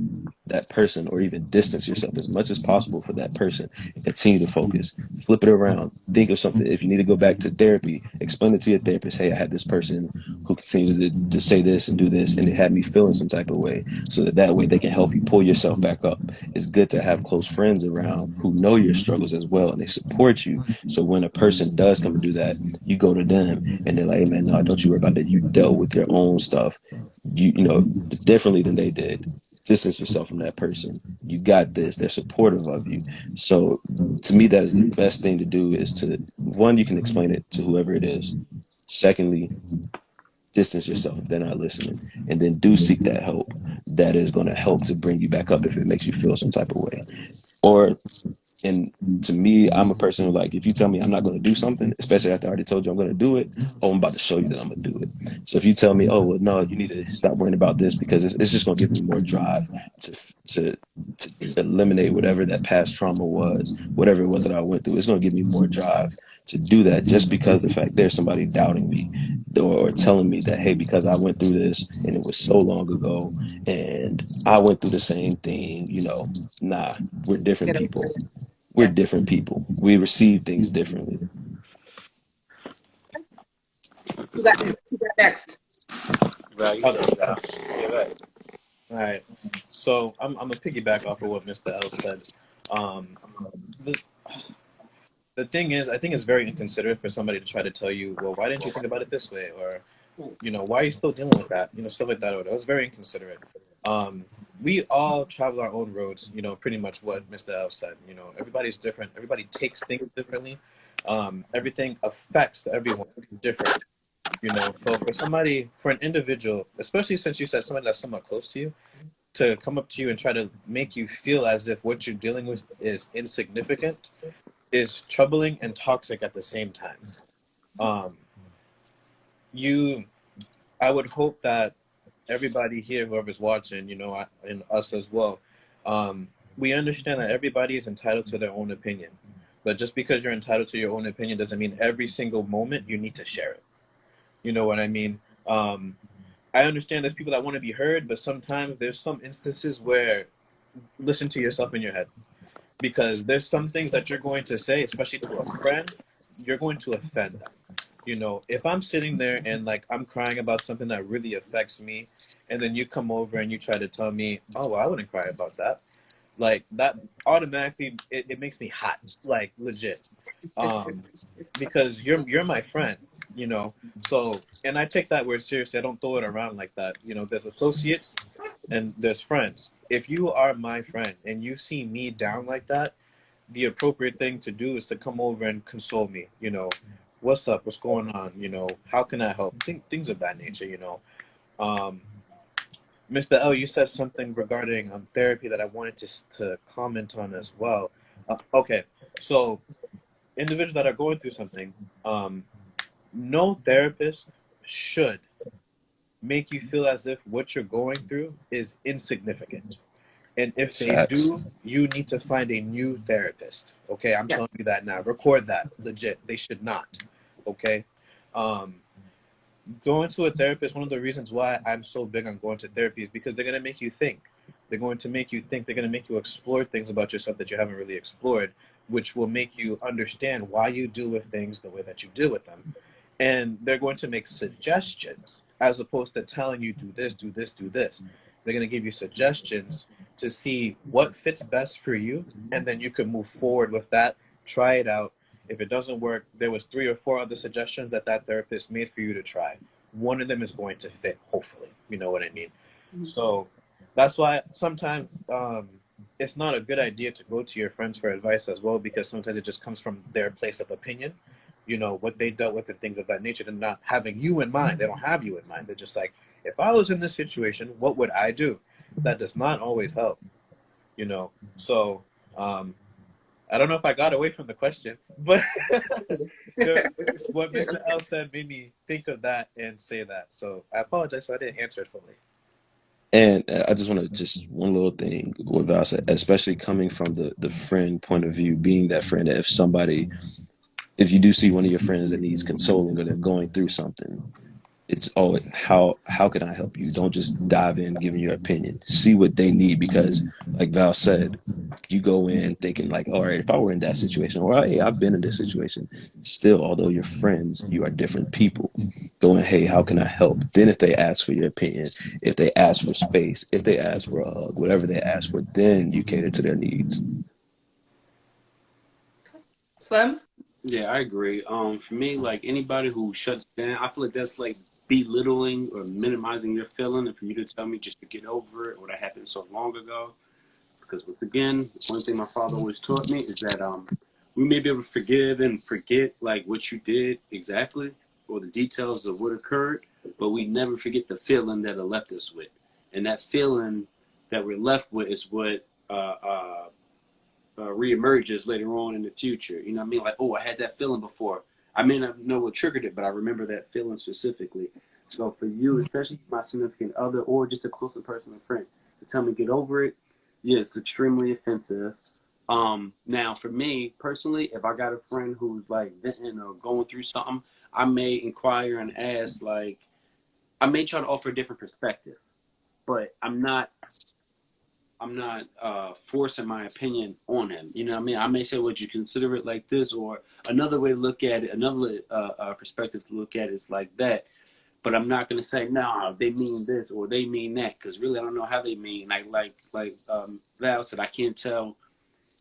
that person or even distance yourself as much as possible for that person and continue to focus. Flip it around. Think of something. If you need to go back to therapy, explain it to your therapist. Hey, I had this person who continued to say this and do this, and it had me feeling some type of way. So that way they can help you pull yourself back up. It's good to have close friends around who know your struggles as well and they support you. So when a person does come and do that, you go to them and they're like, hey man, no, don't you worry about that. You dealt with your own stuff. You know, differently than they did. Distance yourself from that person. You got this. They're supportive of you. So to me, that is the best thing to do is to, one, you can explain it to whoever it is. Secondly, distance yourself if they're not listening. And then do seek that help. That is going to help to bring you back up if it makes you feel some type of way. Or and to me, I'm a person who, like, if you tell me I'm not going to do something, especially after I already told you I'm going to do it, oh, I'm about to show you that I'm going to do it. So if you tell me, oh, well, no, you need to stop worrying about this because it's just going to give me more drive to, to, to eliminate whatever that past trauma was, whatever it was that I went through. It's going to give me more drive to do that just because the fact there's somebody doubting me or telling me that, hey, because I went through this and it was so long ago and I went through the same thing, nah, we're different Get over people. it. We're Yeah. different people. We receive things differently. Who got next? Right, you I'll go, go. Val. Yeah, right. All right. So I'm gonna piggyback off of what Mr. L said. Um, the the thing is, I think it's very inconsiderate for somebody to try to tell you, well, why didn't you think about it this way, or why are you still dealing with that? Stuff like that. It was very inconsiderate. Um, we all travel our own roads. Pretty much what Mr. L said. Everybody's different. Everybody takes things differently. Everything affects everyone differently. So for an individual, especially since you said somebody that's somewhat close to you, to come up to you and try to make you feel as if what you're dealing with is insignificant is troubling and toxic at the same time. Um, you, I would hope that everybody here, whoever's watching, and us as well, we understand that everybody is entitled to their own opinion. But just because you're entitled to your own opinion doesn't mean every single moment you need to share it. You know what I mean? I understand there's people that want to be heard, but sometimes there's some instances where listen to yourself in your head because there's some things that you're going to say, especially to a friend, you're going to offend them. If I'm sitting there and like I'm crying about something that really affects me, and then you come over and you try to tell me, oh, well, I wouldn't cry about that. Like that automatically, it makes me hot, like legit, um, because you're my friend, you know. So, and I take that word seriously. I don't throw it around like that. There's associates and there's friends. If you are my friend and you see me down like that, the appropriate thing to do is to come over and console me. What's up? What's going on? How can I help? Things of that nature. Um, Mr. L, you said something regarding therapy that I wanted to comment on as well. Okay, so individuals that are going through something, um, no therapist should make you feel as if what you're going through is insignificant. And if they Facts. do, you need to find a new therapist. Okay, I'm Yeah. telling you that now. Record that. Legit. They should not. Okay. Um, Going to a therapist, one of the reasons why I'm so big on going to therapy is because they're going to make you think. They're going to make you think. They're going to make you explore things about yourself that you haven't really explored, which will make you understand why you deal with things the way that you deal with them. And they're going to make suggestions as opposed to telling you, do this, do this, do this. They're going to give you suggestions to see what fits best for you, and then you can move forward with that, try it out. If it doesn't work, there was 3 or 4 other suggestions that therapist made for you to try. One of them is going to fit, hopefully. You know what I mean? So that's why sometimes it's not a good idea to go to your friends for advice as well, because sometimes it just comes from their place of opinion, you know, what they dealt with and things of that nature, and not having you in mind. They don't have you in mind. They're just like, if I was in this situation, what would I do? That does not always help, you know. So I don't know if I got away from the question, but what Mr. L said made me think of that and say that. So I apologize if I didn't answer it fully. And I just want to just one little thing what Val said, especially coming from the friend point of view, being that friend. That if you do see one of your friends that needs consoling or they're going through something, it's always how can I help you? Don't just dive in giving your opinion. See what they need, because like Val said, you go in thinking like, all right, if I were in that situation, or hey, I've been in this situation. Still, although you're friends, you are different people. Going, hey, how can I help? Then if they ask for your opinion, if they ask for space, if they ask for a hug, whatever they ask for, then you cater to their needs. Slim? Yeah, I agree. For me, like anybody who shuts down, I feel like that's like belittling or minimizing your feeling. And for you to tell me just to get over it, or that happened so long ago, because once again, one thing my father always taught me is that we may be able to forgive and forget like what you did exactly or the details of what occurred, but we never forget the feeling that it left us with, and that feeling that we're left with is what reemerges later on in the future. You know what I mean? Like, oh, I had that feeling before. I may not know what triggered it, but I remember that feeling specifically. So for you, especially my significant other or just a closer person or friend, to tell me get over it, yeah, it's extremely offensive. Now for me personally, if I got a friend who's like venting or going through something, I may inquire and ask, like, I may try to offer a different perspective, but I'm not forcing my opinion on him. You know what I mean? I may say, would you consider it like this? Or another way to look at it, another perspective to look at it is like that. But I'm not going to say, no, they mean this or they mean that. Because really, I don't know how they mean. Like Val said, I can't tell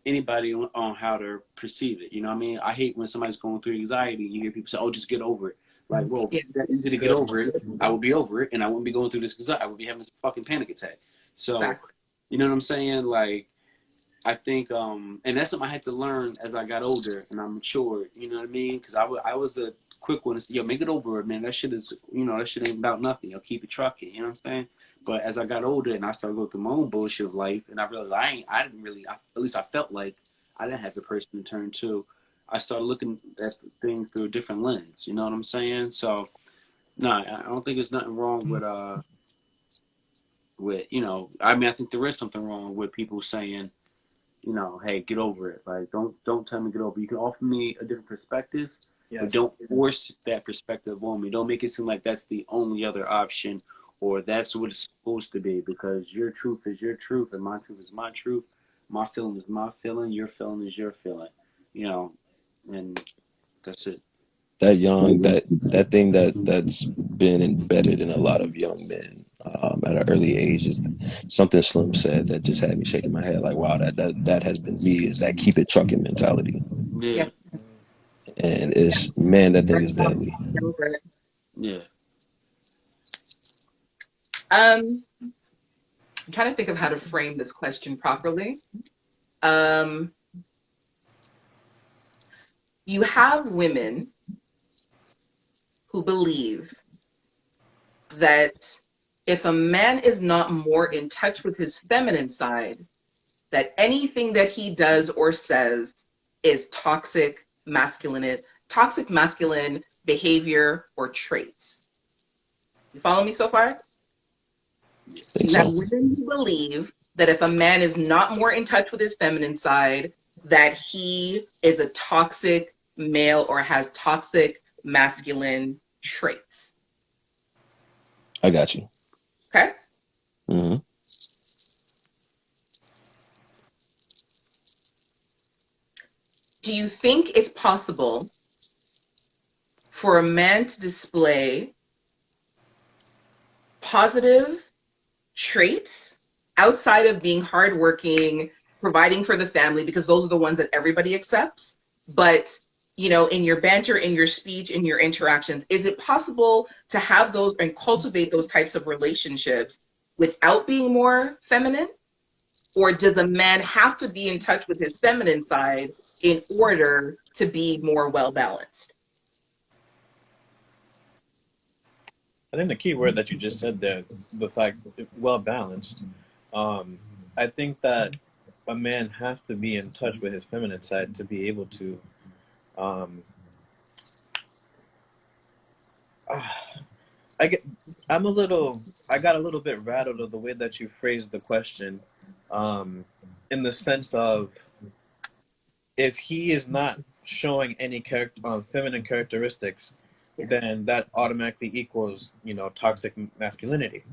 anybody on how to perceive it. You know what I mean? I hate when somebody's going through anxiety. You hear people say, oh, just get over it. Like, well, Yeah, that easy to get Good. over it. I would be over it. And I wouldn't be going through this because I would be having this fucking panic attack. So, exactly. you know what I'm saying? Like, I think, and that's something I had to learn as I got older and I'm mature. You know what I mean? Because I was a quick one to say, yo, make it over, man. That shit is, that shit ain't about nothing. Yo, keep it trucking. You know what I'm saying? But as I got older and I started going through my own bullshit of life, and I realized I didn't really, at least I felt like I didn't have the person to turn to. I started looking at things through a different lens. You know what I'm saying? So, no, I don't think there's nothing wrong with I mean, I think there is something wrong with people saying, hey, get over it. Like, don't tell me get over it. You can offer me a different perspective, but Yes. don't force that perspective on me. Don't make it seem like that's the only other option or that's what it's supposed to be, because your truth is your truth and my truth is my truth. My feeling is my feeling. Your feeling is your feeling. And that's it. That thing that's been embedded in a lot of young men at an early age is something Slim said that just had me shaking my head like, wow, that has been me, is that keep it trucking mentality. Yeah, Yeah. And it's, man, that thing is deadly. Get over it. yeah. I'm trying to think of how to frame this question properly. Um, you have women who believe that if a man is not more in touch with his feminine side, that anything that he does or says is toxic masculine behavior or traits. You follow me so far? I think You have so. women who believe that if a man is not more in touch with his feminine side, that he is a toxic male or has toxic masculine traits. I got you. Okay? Hmm. Do you think it's possible for a man to display positive traits outside of being hardworking, providing for the family, because those are the ones that everybody accepts? But, in your banter, in your speech, in your interactions, is it possible to have those and cultivate those types of relationships without being more feminine? Or does a man have to be in touch with his feminine side in order to be more well balanced? I think the key word that you just said there, the fact well balanced. I think that a man has to be in touch with his feminine side to be able to. Um, I get, I'm a little, I got a little bit rattled of the way that you phrased the question, um, in the sense of if he is not showing any feminine characteristics, Yes, then that automatically equals, toxic masculinity.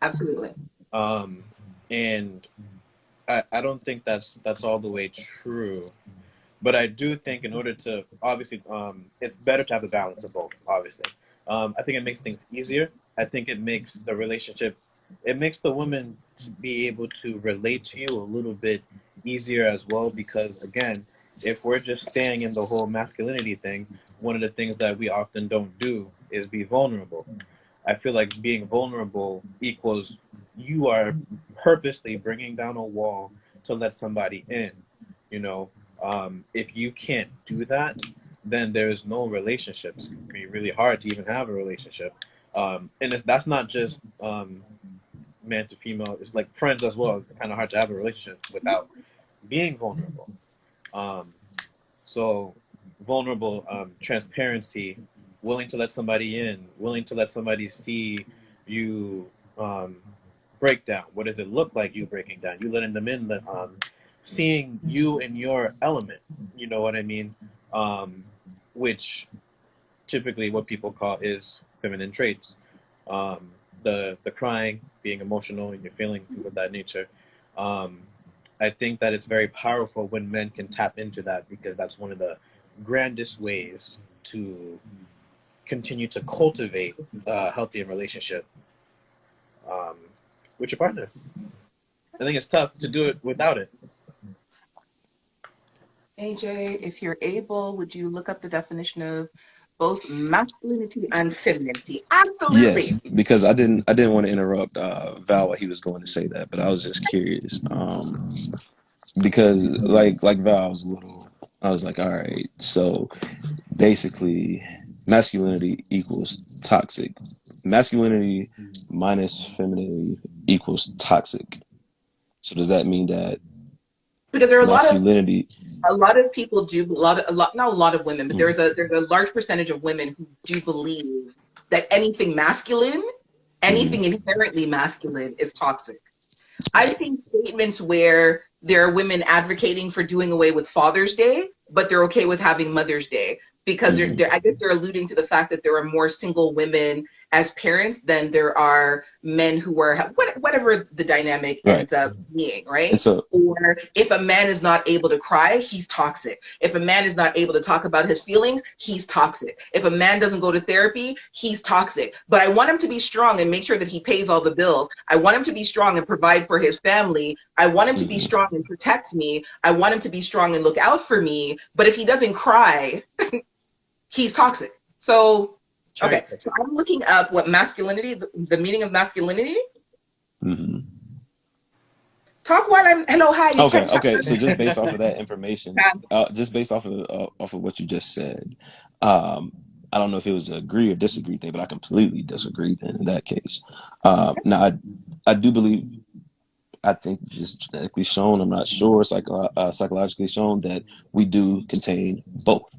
absolutely. Um, and I don't think that's all the way true. But I do think in order to obviously, it's better to have a balance of both. Obviously, I think it makes things easier. I think it makes the relationship, it makes the woman to be able to relate to you a little bit easier as well. Because again, if we're just staying in the whole masculinity thing, one of the things that we often don't do is be vulnerable. I feel like being vulnerable equals you are purposely bringing down a wall to let somebody in. You know, if you can't do that, then there's no relationship. It's going to be really hard to even have a relationship. And that's not just man to female, it's like friends as well. It's kind of hard to have a relationship without being vulnerable. Um, so vulnerable, transparency, willing to let somebody in, willing to let somebody see you break down. What does it look like you breaking down? You letting them in, seeing you in your element. You know what I mean? Which typically what people call is feminine traits. The crying, being emotional, and your feelings, things of that nature. Um, I think that it's very powerful when men can tap into that because that's one of the grandest ways to continue to cultivate a healthy relationship um, with your partner. I think it's tough to do it without it. AJ, if you're able, would you look up the definition of both masculinity and femininity? Yes, Absolutely. because I didn't want to interrupt Val while he was going to say that, but I was just curious. Because like Val, I was like, all right, so basically masculinity equals toxic. Masculinity minus femininity equals toxic. So does that mean that Because there are masculinity a lot of people do a lot not a lot of women, but mm, there's a large percentage of women who do believe that anything masculine, anything mm, inherently masculine is toxic. I've right. seen statements where there are women advocating for doing away with Father's Day, but they're okay with having Mother's Day because Hmm. I guess they're alluding to the fact that there are more single women as parents than there are men who are whatever the dynamic Right. ends up being, And right? so Or if a man is not able to cry, he's toxic. If a man is not able to talk about his feelings, he's toxic. If a man doesn't go to therapy, he's toxic. But I want him to be strong and make sure that he pays all the bills. I want him to be strong and provide for his family. I want him to be mhm, strong and protect me. I want him to be strong and look out for me. But if he doesn't cry, he's toxic. So, Cherry okay. So picking. I'm looking up what masculinity, the meaning of masculinity. mhm. Talk while I'm, hello, hi, you Okay, can't chat. okay. So just based off of that information, just based off of what you just said, um, I don't know if it was a agree or disagree thing, but I completely disagree. Then in that case, now I do believe I think just genetically shown. I'm not sure, psychologically shown that we do contain both.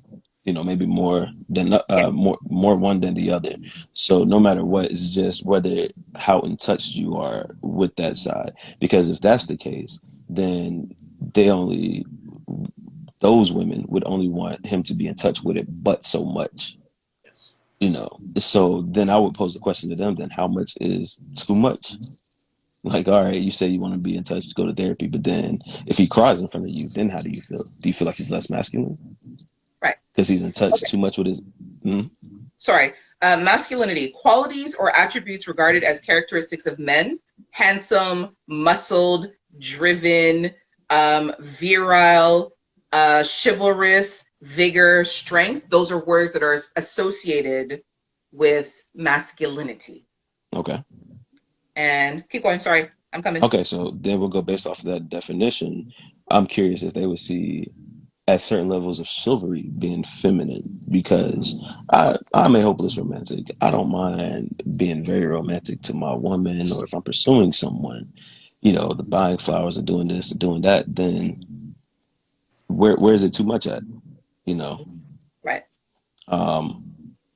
You know, maybe more than Yes. more one than the other. So no matter what, it's just whether how in touch you are with that side. Because if that's the case, then they only those women would only want him to be in touch with it, but so much. Yes. You know, so then I would pose the question to them: then how much is too much? Like, all right, you say you want to be in touch, go to therapy, but then if he cries in front of you, then how do you feel? Do you feel like he's less masculine Right. because he's in touch Okay. too much with his? Mm, Sorry. Masculinity, qualities or attributes regarded as characteristics of men: handsome, muscled, driven, virile, chivalrous, vigor, strength. Those are words that are associated with masculinity. okay. And keep going. Sorry. I'm coming. Okay, so then we'll go based off of that definition. I'm curious if they would see at certain levels of chivalry being feminine because I'm a hopeless romantic. I don't mind being very romantic to my woman, or if I'm pursuing someone, the buying flowers or doing this or doing that, then where is it too much at? You know? Right. Um,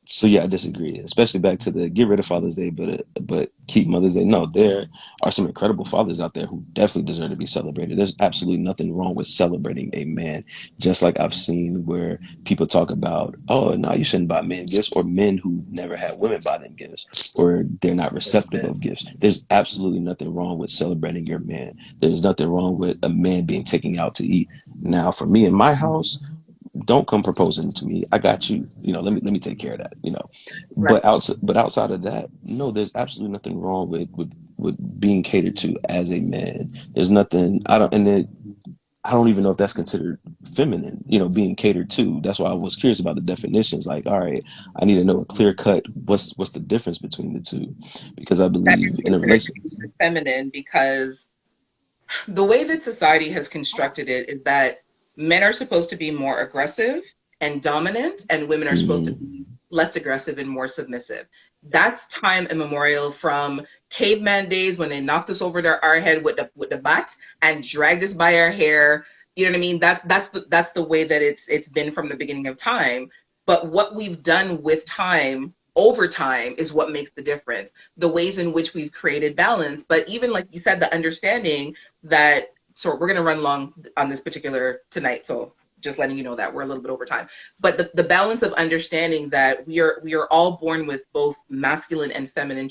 So yeah, I disagree. Especially back to the get rid of Father's Day, but keep Mother's Day. No, there are some incredible fathers out there who definitely deserve to be celebrated. There's absolutely nothing wrong with celebrating a man. Just like I've seen where people talk about, oh no, you shouldn't buy men gifts, or men who've never had women buy them gifts, or they're not receptive of gifts. There's absolutely nothing wrong with celebrating your man. There's nothing wrong with a man being taken out to eat. Now, for me in my house, don't come proposing to me. I got you. Let me take care of that. Right. But outside of that, no, there's absolutely nothing wrong with being catered to as a man. There's nothing. I don't, and then I don't even know if that's considered feminine. Being catered to. That's why I was curious about the definitions. Like, all right, I need to know a clear cut. What's the difference between the two? Because I That believe is in a considered relation. to be feminine because the way that society has constructed it is that men are supposed to be more aggressive and dominant, and women are supposed to Mm, be less aggressive and more submissive. That's time immemorial from caveman days when they knocked us over our head with the bat and dragged us by our hair. You know what I mean? That's the way that it's been from the beginning of time. But what we've done with time over time is what makes the difference. The ways in which we've created balance, but even like you said, the understanding that so we're going to run long on this particular tonight, so just letting you know that we're a little bit over time, but the balance of understanding that we are all born with both masculine and feminine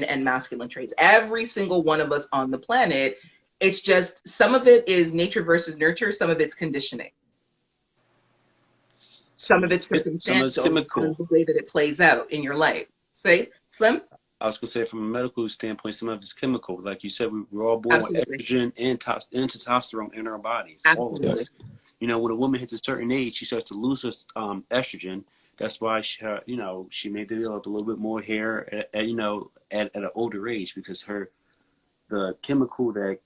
and masculine traits, every single one of us on the planet. It's just some of it is nature versus nurture, some of it's conditioning, some of it's Some of it's circumstantial on chemical. the way that it plays out in your life. Say, Slim? I was gonna say from a medical standpoint, some of it's chemical. Like you said, we're all born with Absolutely. estrogen and testosterone in our bodies. All of yep. Absolutely. us. When a woman hits a certain age, she starts to lose her estrogen. That's why she may develop a little bit more hair at an older age because the chemical that,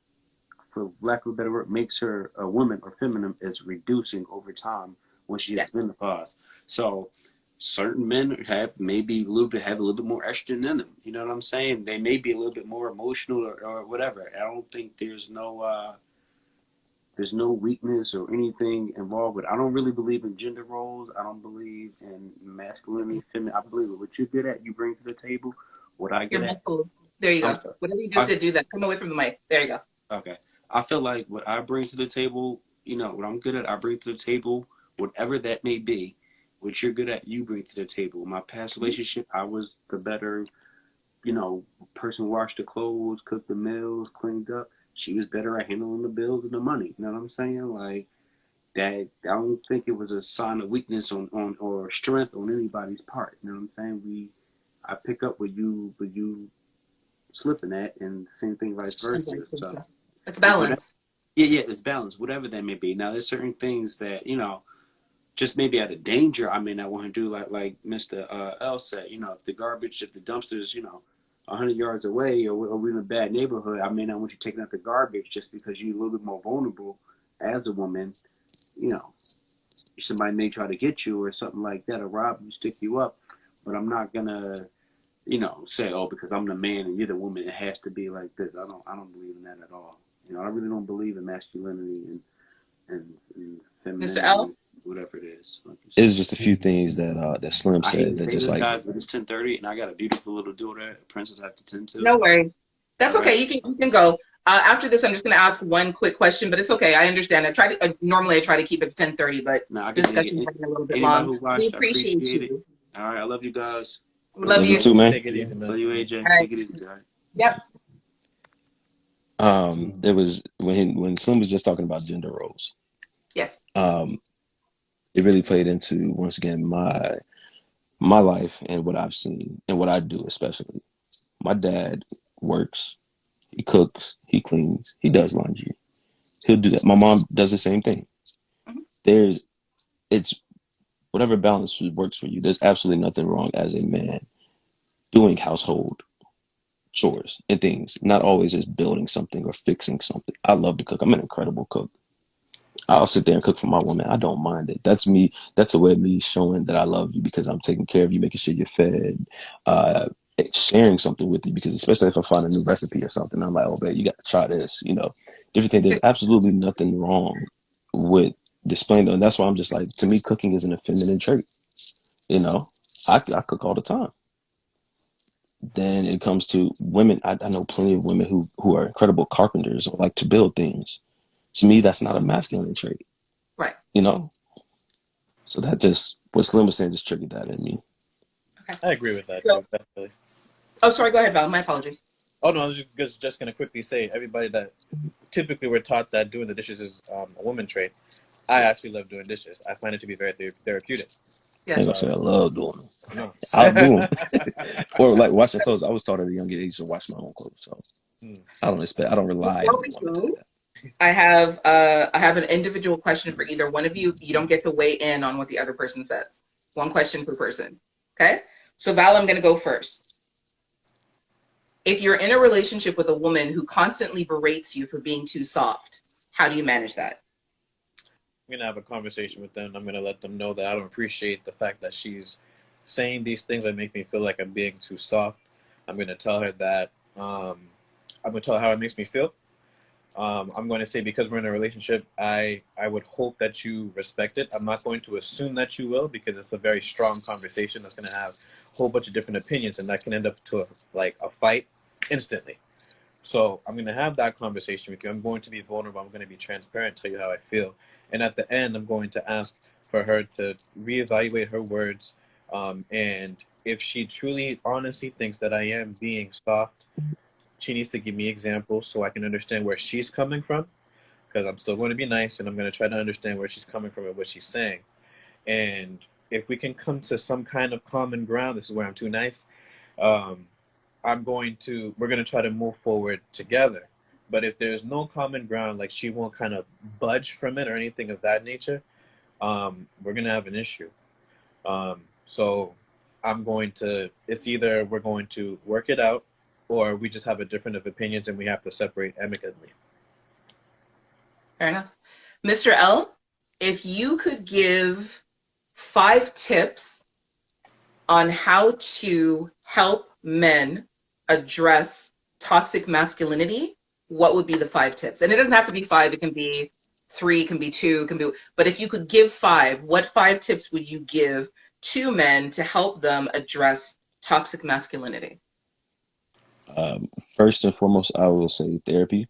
for lack of a better word, makes her a woman or feminine is reducing over time when she Yeah. hits menopause. So certain men have a little bit more estrogen in them. You know what I'm saying? They may be a little bit more emotional or whatever. I don't think there's no weakness or anything involved with it. I don't really believe in gender roles. I don't believe in masculinity, feminine. I believe in what you're good at, you bring to the table. What I You're get at, cool. There you I'm go. sorry. Whatever you just I did, do that. Come away from the mic. There you go. Okay. I feel like what I bring to the table, what I'm good at, I bring to the table, whatever that may be. What you're good at, you bring to the table. In my past relationship, I was the better, person who washed the clothes, cooked the meals, cleaned up. She was better at handling the bills and the money. You know what I'm saying? Like that, I don't think it was a sign of weakness on or strength on anybody's part. You know what I'm saying? I pick up what you slipping at, and same thing vice And versa. vice So versa. It's whatever. balance. Yeah, it's balance, whatever that may be. Now, there's certain things that just maybe out of danger, I may not want to do. Like Mr. L said, if the dumpster's 100 yards away, or we're in a bad neighborhood, I may not want you taking out the garbage just because you're a little bit more vulnerable as a woman. You know, somebody may try to get you or something like that, or rob you, stick you up. But I'm not gonna, say, oh, because I'm the man and you're the woman, it has to be like this. I don't believe in that at all. I really don't believe in masculinity and Mr. femininity, L, whatever it is. Like you It's said, just a few things that Slim I hate said to that say just this, like guys, but it's 10:30, and I got a beautiful little daughter, a princess I have to tend to. no worries. That's All right. okay. You can go. After this, I'm just going to ask one quick question, but it's okay. I understand. Normally I try to keep it to 10:30, but Now I can dig discussion's it. running a little bit Anybody long. who We watched, I appreciate appreciate it. you. All right, I love you guys. We love love you you. too, man. Take it easy, man. Love you, AJ. All right. Take it easy. All right. Yep. It was when Slim was just talking about gender roles. Yes. Um, it really played into once again my life and what I've seen and what I do, especially. My dad works, he cooks, he cleans, he does laundry. He'll do that. My mom does the same thing. Mhm. There's it's whatever balance works for you. There's absolutely nothing wrong as a man doing household chores and things, not always just building something or fixing something. I love to cook. I'm an incredible cook. I'll sit there and cook for my woman. I don't mind it. That's me. That's a way of me showing that I love you because I'm taking care of you, making sure you're fed, uh, sharing something with you. Because especially if I find a new recipe or something, I'm like, oh, babe, you got to try this. You know, different thing. There's absolutely nothing wrong with displaying them. And that's why I'm just like, to me, cooking is an feminine trait. You know, I cook all the time. Then it comes to women. I know plenty of women who are incredible carpenters or like to build things. To me, that's not a masculine trait. Right. You know, so that just what Slim was saying just triggered that in me. Okay. I agree with that So, too, definitely. oh, sorry. Go ahead, Val. My apologies. Oh no, I was just going to quickly say, everybody that typically we're taught that doing the dishes is a woman trait. I actually love doing dishes. I find it to be very therapeutic. I ain't Yes. gonna say I love doing them. No. I'll do them, or like washing clothes. I was taught at a young age to wash my own clothes, so I don't expect. I don't rely on Before we a woman to do move, that. I have an individual question for either one of you. You don't get to weigh in on what the other person says. One question per person. Okay? So Val, I'm gonna go first. If you're in a relationship with a woman who constantly berates you for being too soft, how do you manage that? I'm going to have a conversation with them. I'm going to let them know that I don't appreciate the fact that she's saying these things that make me feel like I'm being too soft. I'm going to tell her that I'm going to tell her how it makes me feel. I'm going to say, because we're in a relationship, I would hope that you respect it. I'm not going to assume that you will, because it's a very strong conversation that's going to have a whole bunch of different opinions, and that can end up to a fight instantly. So I'm going to have that conversation with you. I'm going to be vulnerable. I'm going to be transparent, tell you how I feel. And at the end, I'm going to ask for her to reevaluate her words. And if she truly, honestly thinks that I am being soft, she needs to give me examples so I can understand where she's coming from. Because I'm still going to be nice, and I'm going to try to understand where she's coming from and what she's saying. And if we can come to some kind of common ground, this is where I'm too nice. Um, we're going to try to move forward together. But if there's no common ground, like she won't kind of budge from it or anything of that nature, we're going to have an issue. So it's either we're going to work it out, or we just have a different of opinions and we have to separate amicably. Fair enough. Mr. L, if you could give 5 tips on how to help men address toxic masculinity, what would be the 5 tips? And it doesn't have to be 5, it can be 3, it can be 2, it can be, but if you could give 5, what 5 tips would you give to men to help them address toxic masculinity? First and foremost, I will say therapy.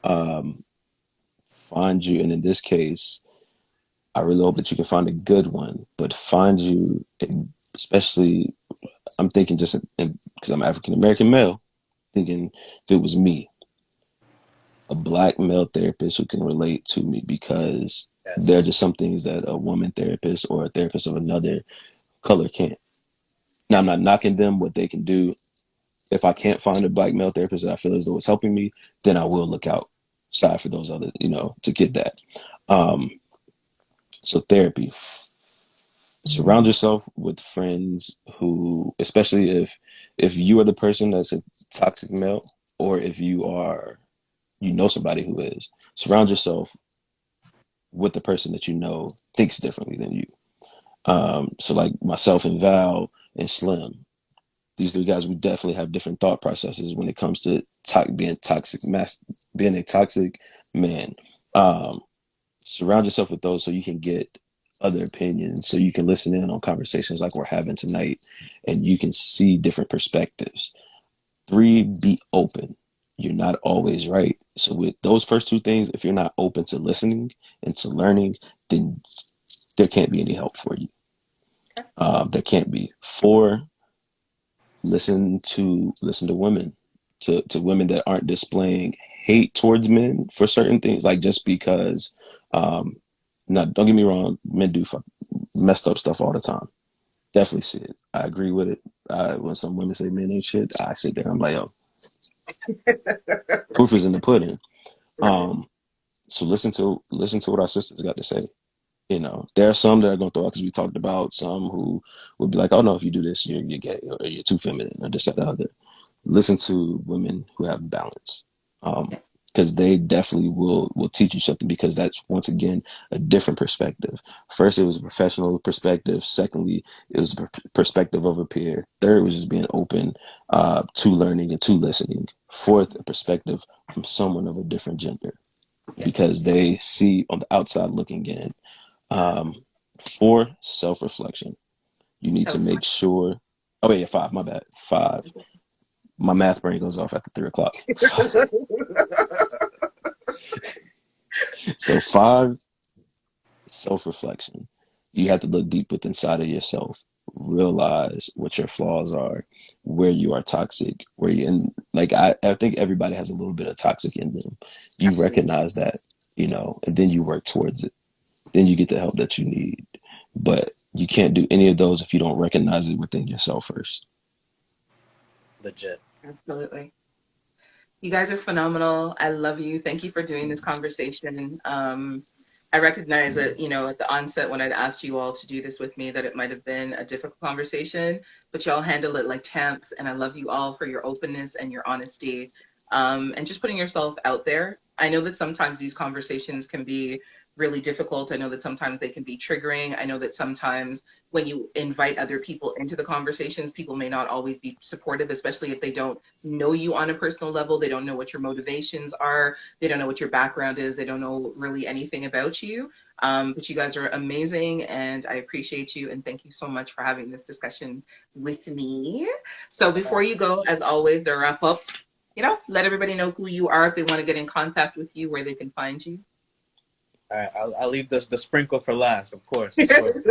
Find you, and in this case, I really hope that you can find a good one, but find you, especially, I'm thinking just because I'm African American male, thinking if it was me, a black male therapist who can relate to me, because Yes. there are just some things that a woman therapist or a therapist of another color can't. Now, I'm not knocking them, what they can do. If I can't find a black male therapist that I feel as though it's helping me, then I will look outside for those other, to get that. So therapy. Surround yourself with friends who, especially if you are the person that's a toxic male, or if you know somebody who is, surround yourself with the person that you know thinks differently than you. So like myself and Val and Slim, these 3 guys, we definitely have different thought processes when it comes to being a toxic man. Surround yourself with those so you can get other opinions, so you can listen in on conversations like we're having tonight, and you can see different perspectives. 3, be open. You're not always right. So with those first 2 things, if you're not open to listening and to learning, then there can't be any help for you. There can't be. 4, listen to women, to women that aren't displaying hate towards men for certain things, like just because. Now, don't get me wrong, men do messed up stuff all the time. Definitely see it. I agree with it. When some women say men ain't shit, I sit there. I'm like, yo, proof is in the pudding. So listen to what our sisters got to say. There are some that are gonna throw out, because we talked about some who would be like, oh no, if you do this, you're gay, or you're too feminine, or this or the other. listen to women who have balance. Yes. Because they definitely will teach you something, because that's, once again, a different perspective. First, it was a professional perspective. Secondly, it was a perspective of a peer. Third was just being open to learning and to listening. Fourth, a perspective from someone of a different gender, Yes. because they see on the outside looking in. Um, Four, self-reflection. You need to So make sure. Oh wait, yeah, five. My bad. Five. My math brain goes off after 3 o'clock. So five, self-reflection. You have to look deep within inside of yourself, realize what your flaws are, where you are toxic, where you, and like I think everybody has a little bit of toxic in them. You absolutely. recognize that, and then you work towards it. Then you get the help that you need. But you can't do any of those if you don't recognize it within yourself first. Legit. Absolutely. You guys are phenomenal. I love you. Thank you for doing this conversation. I recognize that, at the onset when I'd asked you all to do this with me, that it might have been a difficult conversation, but y'all handle it like champs. And I love you all for your openness and your honesty, and just putting yourself out there. I know that sometimes these conversations can be really difficult. I know that sometimes they can be triggering. I know that sometimes when you invite other people into the conversations, people may not always be supportive, especially if they don't know you on a personal level. They don't know what your motivations are. They don't know what your background is. They don't know really anything about you. But you guys are amazing, and I appreciate you. And thank you so much for having this discussion with me. So before you go, as always, to wrap up, let everybody know who you are if they want to get in contact with you, where they can find you. All right, I'll leave the sprinkle for last, of course, of course.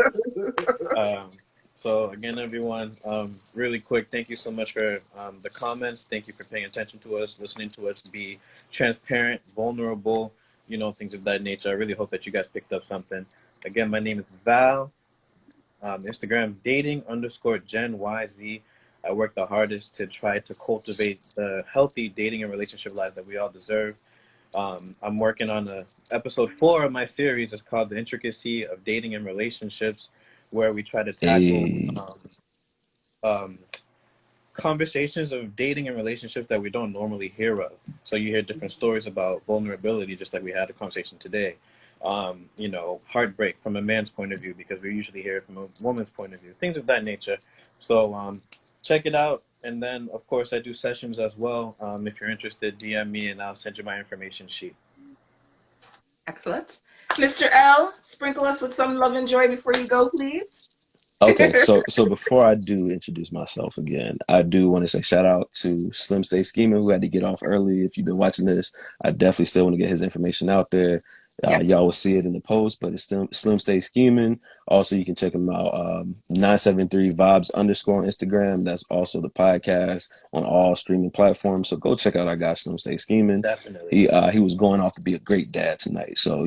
Um, so again, everyone, really quick, thank you so much for the comments. Thank you for paying attention to us, listening to us, be transparent, vulnerable, things of that nature. I really hope that you guys picked up something. Again, my name is Val. Instagram dating_Gen YZ. I work the hardest to try to cultivate the healthy dating and relationship life that we all deserve. I'm working on episode 4 of my series. It's called The Intricacy of Dating and Relationships, where we try to tackle A um, conversations of dating and relationships that we don't normally hear of. So you hear different stories about vulnerability, just like we had a conversation today. Heartbreak from a man's point of view, because we usually hear it from a woman's point of view, things of that nature. So check it out. And then, of course, I do sessions as well. If you're interested, DM me and I'll send you my information sheet. Excellent. Mr. L, sprinkle us with some love and joy before you go, please. Okay, so before I do introduce myself again, I do want to say shout out to Slim Stay Scheming, who had to get off early. If you've been watching this, I definitely still want to get his information out there. Yes. Y'all will see it in the post, but it's still Slim Stay Scheming. Also, you can check him out, 973 Vibes _ on Instagram. That's also the podcast on all streaming platforms. So go check out our guy Slim Stay Scheming. Definitely. He was going off to be a great dad tonight, so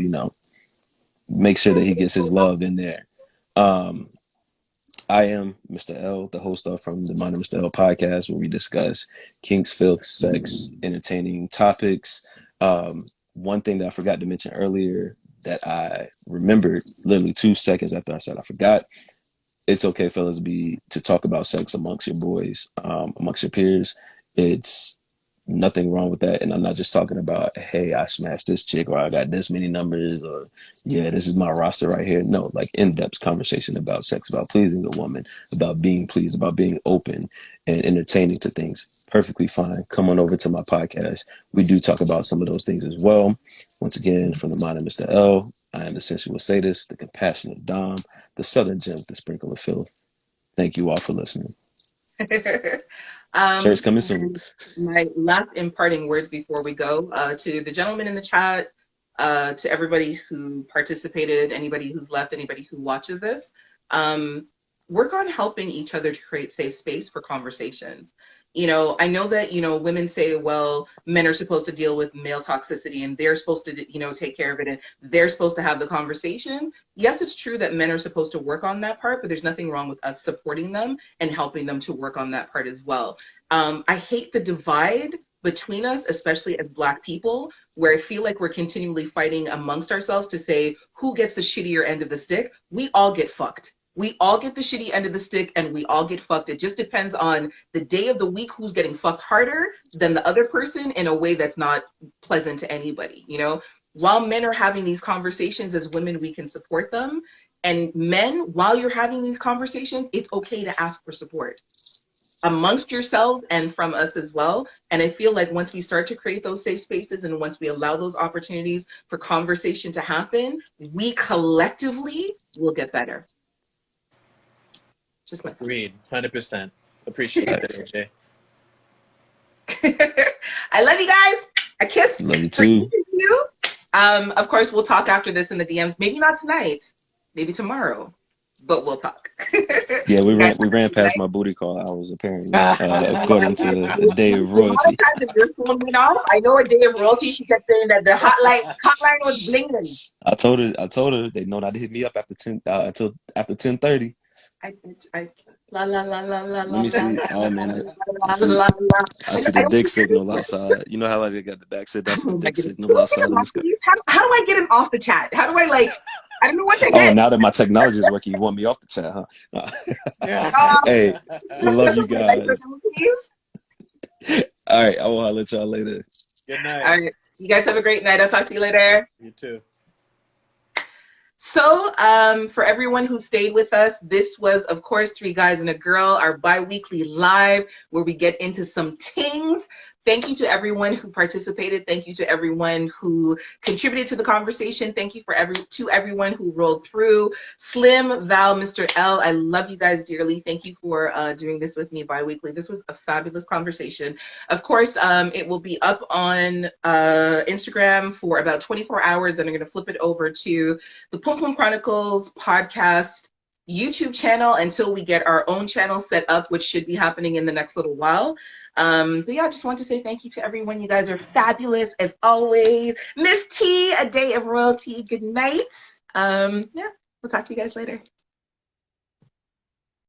make sure that he gets his love in there. Um, I am Mr. L, the host of From the Mind of Mr. L podcast, where we discuss kinks, filth, sex, entertaining topics. One thing that I forgot to mention earlier that I remembered literally 2 seconds after I said I forgot, it's okay, fellas, to talk about sex amongst your boys, amongst your peers. It's nothing wrong with that. And I'm not just talking about, hey, I smashed this chick, or I got this many numbers, or yeah, this is my roster right here. No, like in-depth conversation about sex, about pleasing a woman, about being pleased, about being open and entertaining to things. Perfectly fine. Come on over to my podcast. We do talk about some of those things as well. Once again, from the mind of Mr. L, I am the sensual sadist, the compassionate Dom, the southern gem, the sprinkle of filth. Thank you all for listening. Shirt's coming soon. And my last imparting words before we go, to the gentleman in the chat, to everybody who participated, anybody who's left, anybody who watches this, work on helping each other to create safe space for conversations. I know that, women say, well, men are supposed to deal with male toxicity and they're supposed to, take care of it and they're supposed to have the conversation. Yes, it's true that men are supposed to work on that part, but there's nothing wrong with us supporting them and helping them to work on that part as well. I hate the divide between us, especially as Black people, where I feel like we're continually fighting amongst ourselves to say who gets the shittier end of the stick. We all get fucked. We all get the shitty end of the stick and we all get fucked. It just depends on the day of the week who's getting fucked harder than the other person in a way that's not pleasant to anybody, you know? While men are having these conversations, as women, we can support them. And men, while you're having these conversations, it's okay to ask for support amongst yourself and from us as well. And I feel like once we start to create those safe spaces and once we allow those opportunities for conversation to happen, we collectively will get better. Just my Agreed, 100%. Appreciate that, AJ. I love you guys. A kiss. Love you for too. each of you. Of course, we'll talk after this in the DMs. Maybe not tonight. Maybe tomorrow. But we'll talk. Yeah, we Guys, ran past my booty call hours apparently, according to a day of a lot royalty. of times if your phone went off, I know a day of royalty, she kept saying that the hotline was blinging. I told her they know not to hit me up after 10 until after 10:30. La la la la la. Let me see. Oh man, I see la, the dick signal outside. You know how they got the back sit? That's the dick signal outside in the sky. How do I get him off the chat? How do I I don't know what to Oh, hit. now that my technology is working, you want me off the chat, huh? Hey, we love you guys. All right, I will holler at y'all later. Good night. All right, you guys have a great night. I'll talk to you later. You too. So, for everyone who stayed with us, this was, of course, Three Guys and a Girl, our bi-weekly live, where we get into some tings. Thank you to everyone who participated. Thank you to everyone who contributed to the conversation. Thank you to everyone who rolled through. Slim, Val, Mr. L, I love you guys dearly. Thank you for doing this with me bi-weekly. This was a fabulous conversation. Of course, it will be up on Instagram for about 24 hours. Then I'm going to flip it over to the Pum Pum Chronicles podcast YouTube channel until we get our own channel set up, which should be happening in the next little while. But yeah, I just want to say thank you to everyone. You guys are fabulous as always. Miss T, a day of royalty. Good night. Yeah, we'll talk to you guys later.